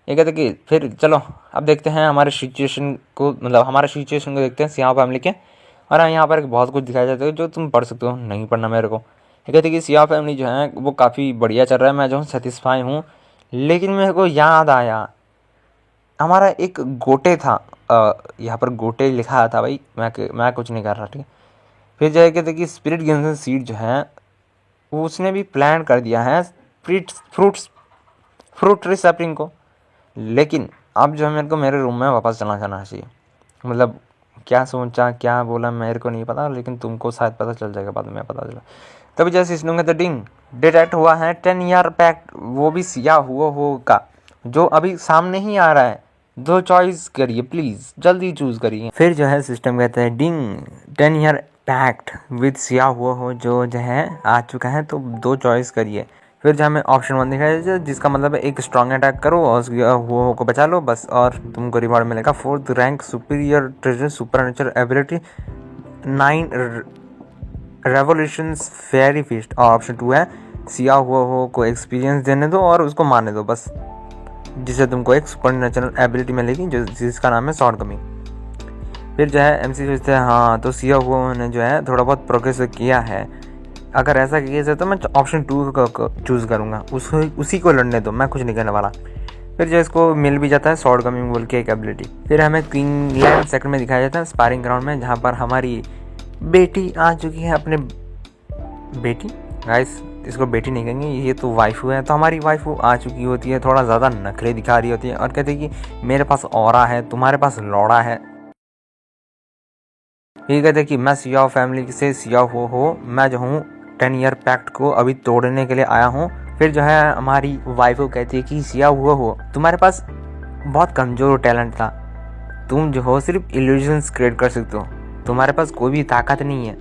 ये कहते कि फिर चलो अब देखते हैं हमारे सिचुएशन को, मतलब हमारे सिचुएशन को देखते हैं सिया फैमिली के। और यहाँ पर बहुत कुछ दिखाया जाता है जो तुम पढ़ सकते हो, नहीं पढ़ना मेरे को। ये कहते कि सिया फैमिली जो है वो काफ़ी बढ़िया चल रहा है, मैं जो हूँ सेटिस्फाई हूँ, लेकिन मेरे को याद आया हमारा एक गोटे था, यहाँ पर गोटे लिखा था भाई, मैं कुछ नहीं कर रहा, ठीक है। फिर जो है कहते कि स्पिरिट गेम्स सीड जो है वो उसने भी प्लान कर दिया है फ्रूट ट्री सैपलिंग को। लेकिन अब जो है मेरे को मेरे रूम में वापस चला जाना चाहिए। मतलब क्या सोचा क्या बोला मेरे को नहीं पता, लेकिन तुमको शायद पता चल जाएगा बाद में पता चला। तभी जैसे स्नूंगे तो डिंग डिटेक्ट हुआ है 10 ईयर पैक्ट, वो भी सिया हुआ हो का, जो अभी सामने ही आ रहा है। 2 चॉइस करिए प्लीज़, जल्दी चूज़ करिए। फिर जो है सिस्टम कहता है डिंग 10 ईयर पैक्ट विद सिया हुआ हो जो है आ चुका है, तो 2 चॉइस करिए। फिर जो हमें ऑप्शन 1 दिखाया जाए जिसका मतलब है एक स्ट्रॉन्ग अटैक करो और वो को बचा लो बस, और तुमको रिवॉर्ड मिलेगा 4th rank superior treasure super nature ability 9 revolutions fairy feast. और ऑप्शन 2 है सिया हुआ हो को एक्सपीरियंस देने दो और उसको मारने दो बस, जिससे तुमको एक सुपर नेचुरल एबिलिटी मिलेगी जिसका नाम है शॉर्ट कमिंग। फिर जो है एमसी सोचते हैं हाँ तो सिया हुआ ने जो है थोड़ा बहुत प्रोग्रेस किया है, अगर ऐसा किया जाए तो मैं ऑप्शन 2 को चूज़ करूँगा, उसी को लड़ने दो, मैं कुछ नहीं करने वाला। फिर जो इसको मिल भी जाता है शॉर्ट कमिंग बोल के एक एबिलिटी। फिर हमें क्वीनलैंड सेक्टर में दिखाया जाता है स्पारिंग ग्राउंड में, जहाँ पर हमारी बेटी आ चुकी है अपने बेटी, गाइस इसको बेटी नहीं कहेंगे, ये तो वाइफू है, तो हमारी वाइफू आ चुकी होती है, थोड़ा ज़्यादा नखरे दिखा रही होती है और कहती है कि मेरे पास औरा है तुम्हारे पास लौड़ा है। ये कहते हैं कि मैं सियाओ फैमिली से सियाओ हो मैं जो हूँ 10 ईयर पैक्ट को अभी तोड़ने के लिए आया हूँ। फिर जो है हमारी वाइफू कहती है कि सियाओ हो तुम्हारे पास बहुत कमज़ोर टैलेंट था, तुम जो हो सिर्फ इल्यूजन्स क्रिएट कर सकते हो, तुम्हारे पास कोई भी ताकत नहीं है,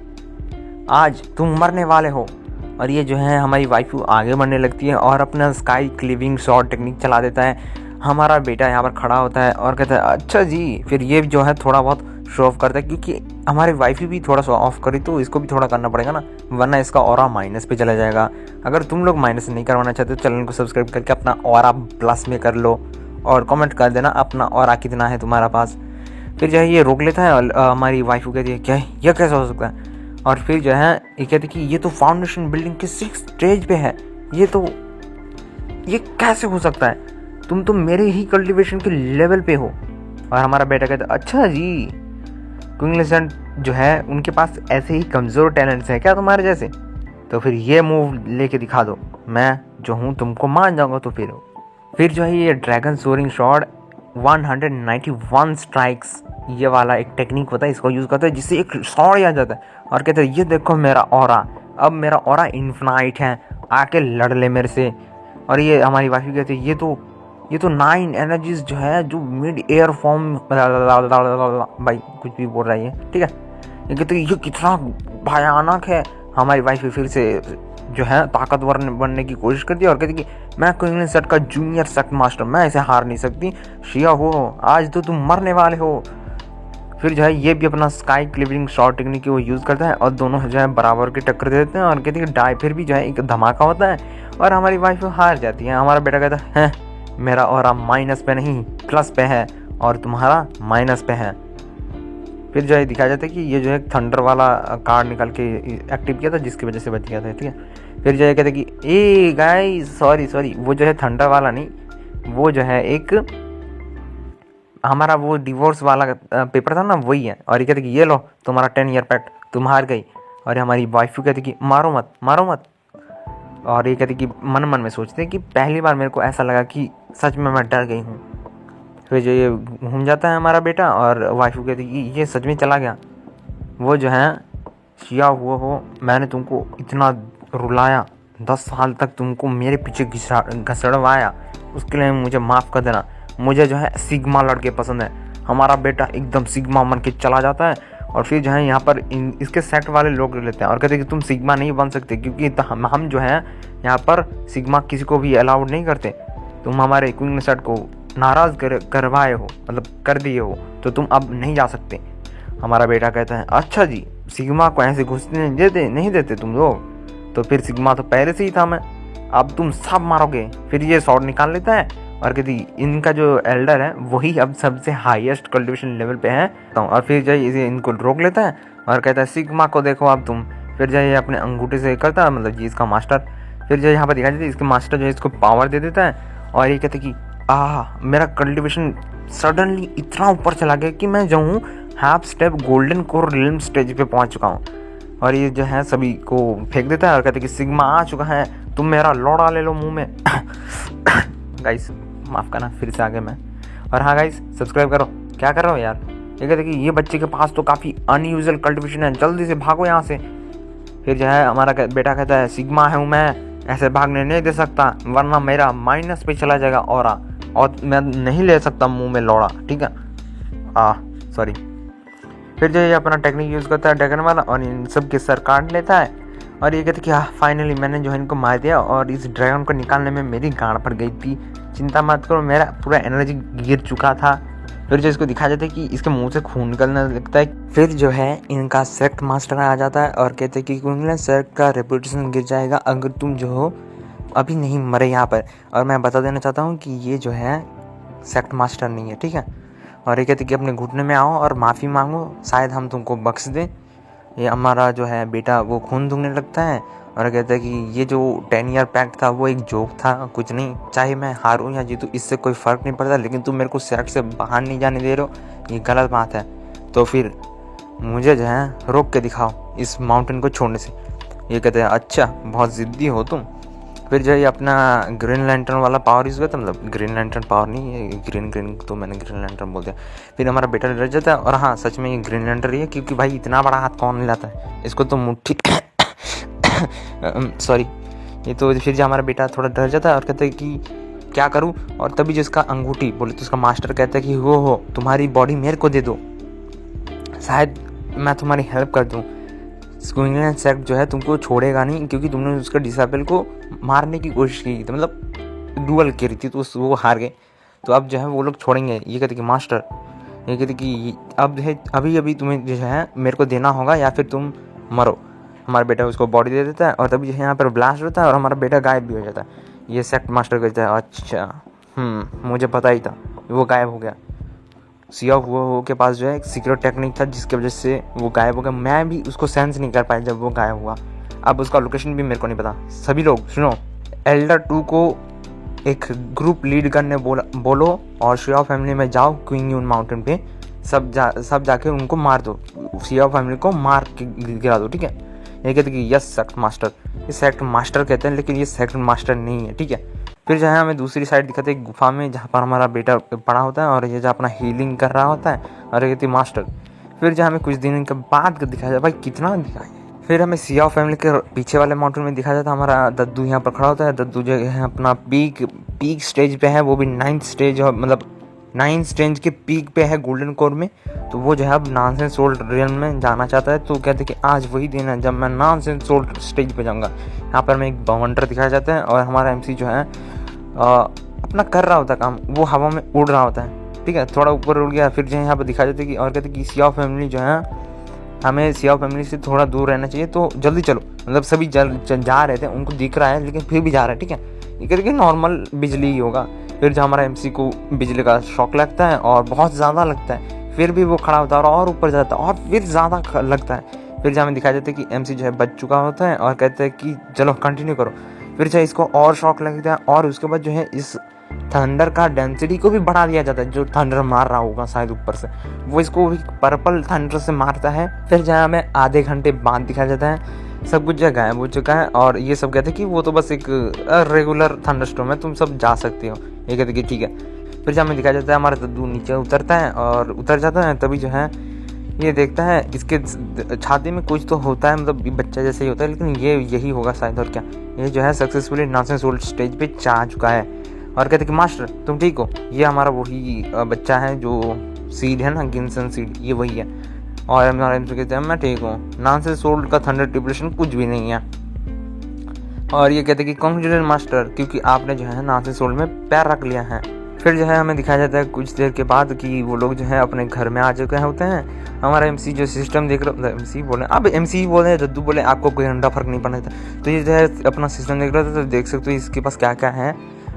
आज तुम मरने वाले हो। और ये जो है हमारी वाइफू आगे बढ़ने लगती है और अपना स्काई क्लीविंग शॉट टेक्निक चला देता है। हमारा बेटा यहाँ पर खड़ा होता है और कहता है अच्छा जी। फिर ये जो है थोड़ा बहुत शो ऑफ करता है, क्योंकि हमारी वाइफी भी थोड़ा शो ऑफ करी तो इसको भी थोड़ा करना पड़ेगा ना, वरना इसका ऑरा माइनस पे चला जाएगा। अगर तुम लोग माइनस नहीं करवाना चाहते तो चैनल को सब्सक्राइब करके अपना ऑरा प्लस में कर लो और कमेंट कर देना अपना ऑरा कितना है तुम्हारा पास। फिर जो है ये रोक लेता है और हमारी वाइफू कहती है क्या यह कैसा हो सकता है, और फिर जो है ये कहती है कि ये तो फाउंडेशन बिल्डिंग के 6th स्टेज पे है, ये कैसे हो सकता है, तुम तो मेरे ही कल्टीवेशन के लेवल पे हो। और हमारा बेटा कहता है अच्छा जी क्वीनलैंड जो है उनके पास ऐसे ही कमज़ोर टैलेंट्स हैं क्या तुम्हारे जैसे, तो फिर ये मूव लेके दिखा दो, मैं जो हूँ तुमको मान जाऊँगा। तो फिर जो है ये ड्रैगन सोरिंग शॉट 191 स्ट्राइक्स ये वाला एक टेक्निक होता है, इसको यूज़ करता है जिससे एक शॉट आ जाता है और कहते हैं ये देखो मेरा ऑरा, अब मेरा ऑरा इन्फिनाइट है, आके लड़ ले मेरे से। और ये हमारी वाइफ कहती है ये तो 9 एनर्जीज जो है जो मिड एयर फॉर्म भाई कुछ भी बोल रहा है ठीक है, ये कहते ये कितना भयानक है। हमारी वाइफ फिर से जो है ताकतवर बनने की कोशिश करती है और कहती कि मैं क्वीनलैंड सेट का जूनियर सेट मास्टर, मैं ऐसे हार नहीं सकती, शिया हो आज तो तुम मरने वाले हो। फिर जो है ये भी अपना स्काई क्लिवरिंग शॉट टेक्निक की वो यूज़ करता है और दोनों जो है बराबर की टक्कर दे देते हैं और कहती है डाई। फिर भी जो है एक धमाका होता है और हमारी वाइफ हार जाती है। हमारा बेटा कहता है मेरा ऑरा माइनस पे नहीं प्लस पे है और तुम्हारा माइनस पे है। फिर जो है दिखाया जाता है कि ये जो है थंडर वाला कार्ड निकाल के एक्टिव किया था जिसकी वजह से बच गया था, ठीक है। फिर जो है कहते कि ए गाइस सॉरी वो जो है थंडर वाला नहीं, वो जो है एक हमारा वो डिवोर्स वाला पेपर था ना वही है। और ये कहते कि ये लो तुम्हारा 10 ईयर पैक्ट, तुम हार गई। और हमारी वाइफ कहती कि मारो मत। और ये कहती कि मन में सोचते कि पहली बार मेरे को ऐसा लगा कि सच में मैं डर गई हूँ। फिर जो ये घूम जाता है हमारा बेटा और वाइफ कहती कि ये सच में चला गया, वो जो है शिया हुआ हो मैंने तुमको इतना रुलाया, 10 साल तक तुमको मेरे पीछे घसड़वाया, उसके लिए मुझे माफ़ कर देना, मुझे जो है सिग्मा लड़के पसंद है। हमारा बेटा एकदम सिग्मा मन के चला जाता है। और फिर जो है यहाँ पर इसके सेट वाले लोग लेते हैं और कहते हैं कि तुम सिग्मा नहीं बन सकते क्योंकि हम जो है यहाँ पर सिग्मा किसी को भी अलाउड नहीं करते, तुम हमारे क्वीन सेट को नाराज़ करवाए हो, मतलब कर दिए हो, तो तुम अब नहीं जा सकते। हमारा बेटा कहता है अच्छा जी सिग्मा को ऐसे घुसने नहीं देते तुम लोग, तो फिर सिग्मा तो पहले से ही था मैं, अब तुम सब मारोगे। फिर ये शॉट निकाल लेता है और कहती इनका जो एल्डर है वही अब सबसे हाईएस्ट कल्टीवेशन लेवल पे है। और फिर जो इसे इनको रोक लेता है और कहता है सिग्मा को देखो अब तुम। फिर जो ये अपने अंगूठे से करता है, मतलब जी इसका मास्टर। फिर जो यहाँ पर दिखाई देती है इसके मास्टर जो है इसको पावर दे देता है और ये कहते कि मेरा कल्टिवेशन सडनली इतना ऊपर चला गया कि मैं जो हूँ half step golden core realm stage पे पहुँच चुका हूँ। और ये जो है सभी को फेंक देता है और कहते कि सिग्मा आ चुका है, तुम मेरा लौड़ा ले लो मुंह में। गाइस माफ़ करना, फिर से आ गया मैं। और हाँ गाइस, सब्सक्राइब करो। क्या कर रहे हो यार? ये कहते कि ये बच्चे के पास तो काफ़ी अनयूजुअल कल्टिवेशन है, जल्दी से भागो यहाँ से। फिर जो है हमारा बेटा कहता है सिग्मा हूँ मैं, ऐसे भागने नहीं दे सकता वरना मेरा माइनस पे चला जाएगा और मैं नहीं ले सकता मुंह में लौड़ा, ठीक है। सॉरी। फिर जो ये अपना टेक्निक यूज़ करता है ड्रैगन वाला और इन सब के सर काट लेता है। और ये कहते कि फाइनली मैंने जो है इनको मार दिया और इस ड्रैगन को निकालने में मेरी गांड फट गई थी, चिंता मत करो, मेरा पूरा एनर्जी गिर चुका था। फिर जो इसको दिखाया जाता है कि इसके मुंह से खून निकलने लगता है। फिर जो है इनका सेक्ट मास्टर आ जाता है और कहते हैं कि क्विंगलैंड सेक्ट का रेपुटेशन गिर जाएगा अगर तुम जो हो अभी नहीं मरे यहाँ पर। और मैं बता देना चाहता हूँ कि ये जो है सेक्ट मास्टर नहीं है, ठीक है। और ये कहते कि अपने घुटने में आओ और माफ़ी मांगो, शायद हम तुमको बख्श दें। ये हमारा जो है बेटा वो खून दूंने लगता है और कहता है कि ये जो 10 ईयर पैक्ट था वो एक जोक था, कुछ नहीं, चाहे मैं हारूं या जीतूं इससे कोई फ़र्क नहीं पड़ता, लेकिन तुम मेरे को सेक्ट से बाहर नहीं जाने दे रहे हो, ये गलत बात है। तो फिर मुझे जो है रोक के दिखाओ इस माउंटेन को छोड़ने से। ये कहते हैं अच्छा बहुत ज़िद्दी हो तुम। फिर जो है अपना ग्रीन लैंटर्न वाला पावर यूज़ करता, मतलब ग्रीन लैंटर्न पावर नहीं है, ग्रीन तो मैंने ग्रीन लैंटर्न बोल दिया। फिर हमारा बेटा डर जाता है और हाँ सच में ये ग्रीन लैंटर्न ही है, क्योंकि भाई इतना बड़ा हाथ कौन लाता है, इसको तो मुट्ठी सॉरी। ये तो फिर जो हमारा बेटा थोड़ा डर जाता है और कहता है कि क्या करूँ। और तभी जिसका अंगूठी बोले तो उसका मास्टर कहता है कि हो तुम्हारी बॉडी मेरे को दे दो, शायद मैं तुम्हारी हेल्प कर दूँ। क्विंगलैंड सेक्ट जो है तुमको छोड़ेगा नहीं, क्योंकि तुमने उसका डिसाइपल को मारने की कोशिश की थी, मतलब डुअल करी थी, तो वो हार गए, तो अब जो है वो लोग छोड़ेंगे। ये कहते कि मास्टर, ये कहते कि अब जो है अभी तुम्हें जो है मेरे को देना होगा या फिर तुम मरो। हमारा बेटा उसको बॉडी दे देता है और तभी जो है यहाँ पर ब्लास्ट होता है और हमारा बेटा गायब भी हो जाता है। ये सेक्ट मास्टर कहता है अच्छा मुझे पता ही था, वो गायब हो गया। सिया वो के पास जो है एक सीक्रेट टेक्निक था जिसकी वजह से वो गायब हो गया, मैं भी उसको सेंस नहीं कर पाया जब वो गायब हुआ। अब उसका लोकेशन भी मेरे को नहीं पता। सभी लोग सुनो, एल्डर 2 को एक ग्रुप लीड करने बोलो और शिया फैमिली में जाओ क्विंगलैंड माउंटेन पे, सब जाके उनको मार दो, शिया फैमिली को मार के गिरा दो, ठीक है। ये कहते कि यस सेक्ट मास्टर, ये सेक्ट मास्टर कहते हैं लेकिन ये सेक्ट मास्टर नहीं है, ठीक है। फिर जो है हमें दूसरी साइड दिखाते हैं गुफा में जहाँ पर हमारा बेटा पड़ा होता है और ये जो अपना हीलिंग कर रहा होता है और ये कहती मास्टर। फिर जो हमें कुछ दिन के बाद दिखाया जाए, भाई कितना दिखाया। फिर हमें सिया फैमिली के पीछे वाले माउंटेन में दिखाया जाता है हमारा दद्दू यहाँ पर खड़ा होता है। दद्दू जो है अपना पीक स्टेज पे है, वो भी 9th स्टेज, मतलब 9th स्टेज के पीक पे है गोल्डन कोर में। तो वो जो है अब नॉनसेंस सोल्ड रियल्म में जाना चाहता है, तो कहते कि आज वही दिन है जब मैं नॉनसेंस सोल्ड स्टेज पे जाऊँगा। यहाँ पर हमें एक बाउंडर दिखाया जाता है और हमारा MC जो है अपना कर रहा होता है काम, वो हवा में उड़ रहा होता है, ठीक है, थोड़ा ऊपर उड़ गया। फिर जो है यहाँ पर दिखाया जाता है कि और कहते कि सिया फैमिली जो है हमें सिया फैमिली से थोड़ा दूर रहना चाहिए, तो जल्दी चलो, मतलब सभी जा रहे थे, उनको दिख रहा है लेकिन फिर भी जा रहा है, ठीक है। ये कहते कि नॉर्मल बिजली ही होगा। फिर जो हमारा MC को बिजली का शॉक लगता है और बहुत ज़्यादा लगता है, फिर भी वो खड़ा होता है और ऊपर जाता है और फिर ज़्यादा लगता है। फिर जो हमें दिखाया जाता है कि MC जो है बच चुका होता है और कहते हैं कि चलो कंटिन्यू करो। फिर जो है इसको और शॉक लगता है और उसके बाद जो है इस थंडर का डेंसिटी को भी बढ़ा दिया जाता है, जो थंडर मार रहा होगा शायद ऊपर से, वो इसको पर्पल थंडर से मारता है। फिर जो है हमें आधे घंटे बाद दिखाया जाता है सब कुछ जो गायब हो चुका है और ये सब कहते हैं कि वो तो बस एक रेगुलर थंडरस्टॉर्म है, तुम सब जा सकते हो। ये कहते कि ठीक है। फिर जब हमें दिखाया जाता है हमारा दद्दू नीचे उतरता है और उतर जाता है, तभी जो है ये देखता है इसके छाती में कुछ तो होता है, मतलब बच्चा जैसे ही होता है, लेकिन ये यही होगा शायद, और क्या। ये जो है सक्सेसफुली नॉनसेंस सोल्ड स्टेज पे जा चुका है और कहते कि मास्टर तुम ठीक हो, ये हमारा वही बच्चा है जो सीड है ना, गिनसन सीड, ये वही है। और हमारा MC कहते हैं मैं ठीक हूँ, नॉनसेंस सोल्ड का थंडर ट्रिब्यूलेशन कुछ भी नहीं है। और ये कहते कि कांग्रेचुलेशन मास्टर, क्योंकि आपने जो है नॉनसेंस सोल्ड में पैर रख लिया है। फिर जो है हमें दिखाया जाता है कुछ देर के बाद कि वो लोग जो है अपने घर में आ चुके होते हैं। हमारा MC जो सिस्टम देख रहा, MC बोले, अब MC बोले, दद्दू बोले आपको कोई अंडा फर्क नहीं पड़ता। तो ये जो है अपना सिस्टम देख रहा था, तो देख सकते हो इसके पास क्या क्या है।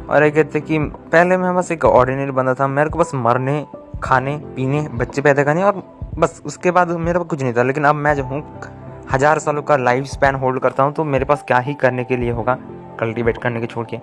और ये कहते कि पहले मैं बस एक ऑर्डिनरी बंदा था, मेरे को बस मरने, खाने, पीने, बच्चे पैदा करने और बस, उसके बाद मेरे पास कुछ नहीं था। लेकिन अब मैं जो हूँ 1000 सालों का लाइफ स्पैन होल्ड करता हूँ, तो मेरे पास क्या ही करने के लिए होगा। कल्टीवेट करने के छोड़ के।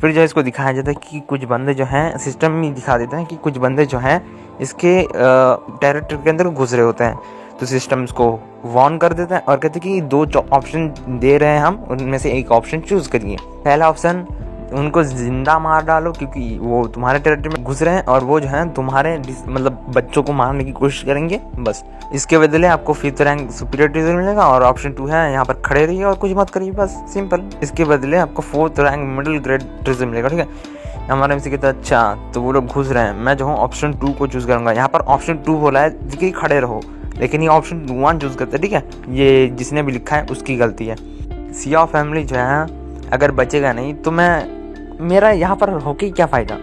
फिर जो है इसको दिखाया जाता है कि कुछ बंदे जो हैं सिस्टम में दिखा देते हैं कि कुछ बंदे जो हैं इसके टेरिटरी के अंदर घुस रहे होते हैं। तो सिस्टम इसको वार्न कर देता है और कहते हैं कि 2 ऑप्शन दे रहे हैं हम, उनमें से एक ऑप्शन चूज करिए। पहला ऑप्शन, उनको जिंदा मार डालो क्योंकि वो तुम्हारे टेरिटरी में घुस रहे हैं और वो जो है तुम्हारे मतलब बच्चों को मारने की कोशिश करेंगे, बस। इसके बदले आपको 5th रैंक सुपीरियरिटी मिलेगा। और ऑप्शन 2 है यहाँ पर खड़े रहिए और कुछ मत करिए, बस सिंपल। इसके बदले आपको 4th rank middle grade tourism मिलेगा, ठीक है। हमारे एमसी कहता है अच्छा तो वो लोग घुस रहे हैं, मैं जो हूँ ऑप्शन 2 को चूज करूंगा। यहाँ पर ऑप्शन 2 बोला है कि खड़े रहो, लेकिन ये ऑप्शन 1 चूज करते हैं, ठीक है। ये जिसने भी लिखा है उसकी गलती है। सिया फैमिली जो है अगर बचेगा नहीं तो मेरा यहाँ पर होके क्या फ़ायदा।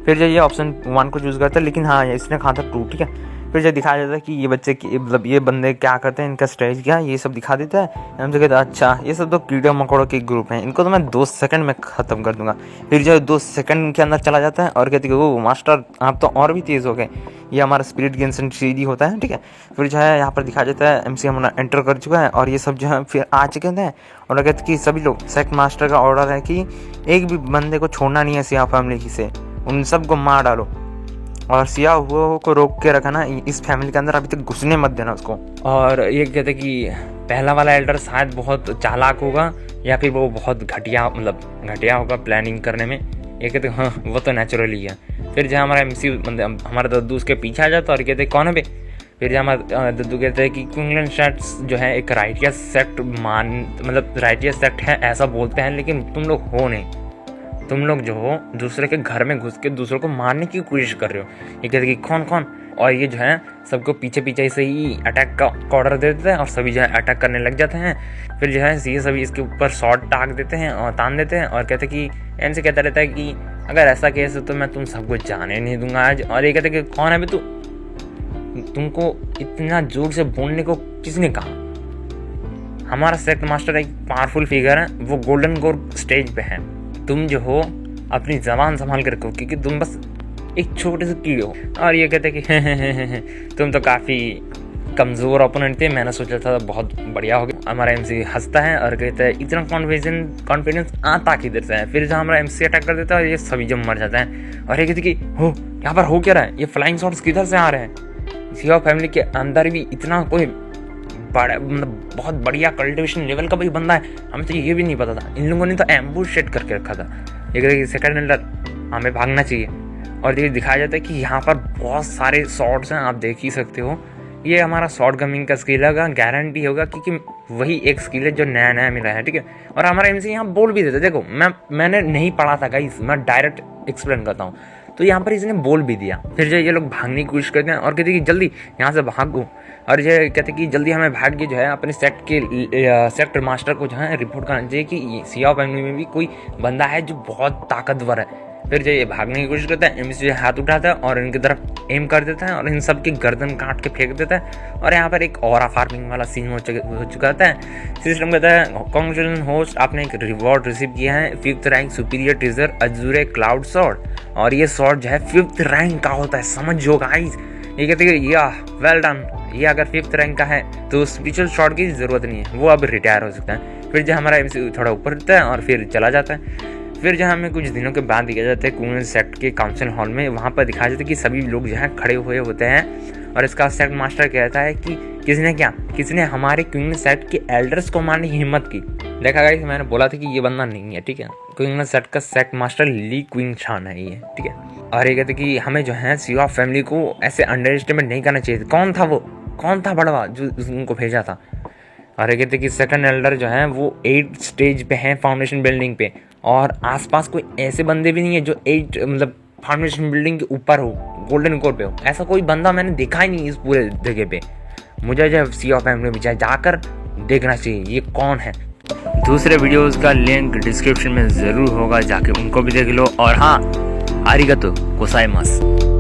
फिर जो ये ऑप्शन 1 को चूज़ करता है, लेकिन हाँ इसने कहा था 2, ठीक है। फिर जो दिखाया जाता है कि ये बच्चे मतलब ये बंदे क्या करते हैं, इनका स्ट्रेटजी क्या है, ये सब दिखा देता है। हमसे कहता है अच्छा ये सब तो कीड़े मकोड़ों के ग्रुप हैं, इनको तो मैं 2 सेकंड में ख़त्म कर दूंगा। फिर जो 2 सेकंड के अंदर चला जाता है और कहते हैं वो मास्टर आप तो और भी तेज़ हो गए, ये हमारा स्पिरिट गेंसन सीडी होता है, ठीक है। फिर जो है यहाँ पर दिखाया जाता है एमसी हमारा एंटर कर चुका है और ये सब जो है फिर आ चुके हैं और कहते हैं कि सभी लोग सेक्ट मास्टर का ऑर्डर है कि एक भी बंदे को छोड़ना नहीं है सिया फैमिली से, उन सबको मार डालो और सिया हुआ को रोक के रखना इस फैमिली के अंदर, अभी तक घुसने मत देना उसको। और ये कहते कि पहला वाला एल्डर शायद बहुत चालाक होगा या फिर वो बहुत घटिया होगा प्लानिंग करने में। ये कहते हाँ वो तो नेचुरली है। फिर जो हमारा एमसी हमारा दद्दू उसके पीछे आ जाता है और कहते कौन है बे। फिर जो हमारा दद्दू कहते हैं कि क्विंगलैंड सेक्ट जो है एक राइटियस सेक्ट राइटियस सेक्ट है ऐसा बोलते हैं, लेकिन तुम लोग हो नहीं, तुम लोग जो हो दूसरे के घर में घुस के दूसरों को मारने की कोशिश कर रहे हो। ये कहते कि कौन, और ये जो है सबको पीछे से ही अटैक का ऑर्डर दे देते हैं और सभी जो है अटैक करने लग जाते हैं। फिर जो है ये सभी इसके ऊपर शॉर्ट टाक देते हैं और तान देते हैं और कहते कि इनसे कहता रहता है कि अगर ऐसा केस है तो मैं तुम सबको जाने नहीं दूंगा आज। और ये कहते कि कौन है बे तू, तुमको इतना जोर से बोलने को किसने कहा। हमारा सेक्ट मास्टर एक पावरफुल फिगर है, वो गोल्डन गोर स्टेज पे है, तुम जो हो अपनी जबान संभाल कर रखो क्योंकि तुम बस एक छोटे से कीड़े हो। और ये कहते कि तुम तो काफ़ी कमज़ोर ओपोनेंट थे, मैंने सोचा था बहुत बढ़िया हो गया। हमारा एमसी हंसता है और कहता है इतना कॉन्फिडेंस आता किधर से है। फिर जब हमारा एमसी अटैक कर देता है ये सभी जब मर जाता है और ये कहते कि हो यहाँ पर हो क्या रहा है, ये फ्लाइंग शॉट्स किधर से आ रहे हैं। सिया फैमिली के अंदर भी इतना कोई बड़ा मतलब बहुत बढ़िया कल्टिवेशन लेवल का भाई बंदा है, हमें तो ये भी नहीं पता था। इन लोगों ने तो एम्बुश सेट करके रखा था। ये कहते कि सेकंड एल्डर हमें भागना चाहिए। और ये दिखाया जाता है कि यहाँ पर बहुत सारे शॉट्स हैं, आप देख ही सकते हो। ये हमारा शॉर्ट गमिंग का स्किल होगा, गारंटी होगा क्योंकि वही एक स्किल है जो नया मिला है, ठीक है। और हमारा एमसी यहाँ बोल भी देता है, देखो मैंने नहीं पढ़ा था गाइस, मैं डायरेक्ट एक्सप्लेन करता हूँ। तो यहाँ पर इसने बोल भी दिया। फिर जो ये लोग भागने की कोशिश करते हैं और कहते हैं कि जल्दी यहाँ से भागो। और ये कहते हैं कि जल्दी हमें भाग के जो है अपने सेक्टर मास्टर को जो है रिपोर्ट करना चाहिए कि सिया फैमिली में भी कोई बंदा है जो बहुत ताकतवर है। फिर जो ये भागने की कोशिश करता है, एमसी हाथ उठाता है और इनकी तरफ एम कर देता है और इन सब की गर्दन काट के फेंक देता है। और यहाँ पर एक ऑरा फार्मिंग वाला सीन हो चुका होता है। सिस्टम कहता है कांग्रेचुलेशन होस्ट, आपने एक रिवॉर्ड रिसीव किया है, 5th rank superior treasure अजूरे cloud sword. और ये सॉर्ड जो है 5th रैंक का होता है, समझो गाइस। ये कहते हैं या वेल डन, ये अगर 5th रैंक का है तो स्पिरिचुअल शॉर्ड की जरूरत नहीं है, वो अब रिटायर हो सकता है। फिर जो हमारा एमसी थोड़ा ऊपर रहता है और फिर चला जाता है। फिर जो हमें कुछ दिनों के बाद दिखाया जाता है क्विंगलैंड सेक्ट के काउंसिल हॉल में, वहाँ पर दिखाया जाता है कि सभी लोग जो है खड़े हुए होते हैं और इसका सेक्ट मास्टर कहता है कि किसने हमारे क्विंगलैंड सेक्ट के एल्डर्स को मारने की हिम्मत की। देखा गया, मैंने बोला था कि ये बंदा नहीं है, ठीक है। क्विंगलैंड सेक्ट का सेक्ट मास्टर ली क्विंग छान है ये, ठीक है। और ये कहते कि हमें जो है सिया फैमिली को ऐसे अंडर एस्टिमेट नहीं करना चाहिए। कौन था बड़वा जो उनको भेजा था। और ये कहते कि सेकंड एल्डर जो है वो 8 स्टेज पे है फाउंडेशन बिल्डिंग पे, और आसपास कोई ऐसे बंदे भी नहीं है जो 8 मतलब फाउंडेशन बिल्डिंग के ऊपर हो, गोल्डन कोर पे हो। ऐसा कोई बंदा मैंने देखा ही नहीं इस पूरे जगह पे। मुझे जो सिया फैमिली में जाकर देखना चाहिए ये कौन है। दूसरे वीडियोस का लिंक डिस्क्रिप्शन में ज़रूर होगा, जाके उनको भी देख लो। और हाँ, आरिगातो गोजाइमासु।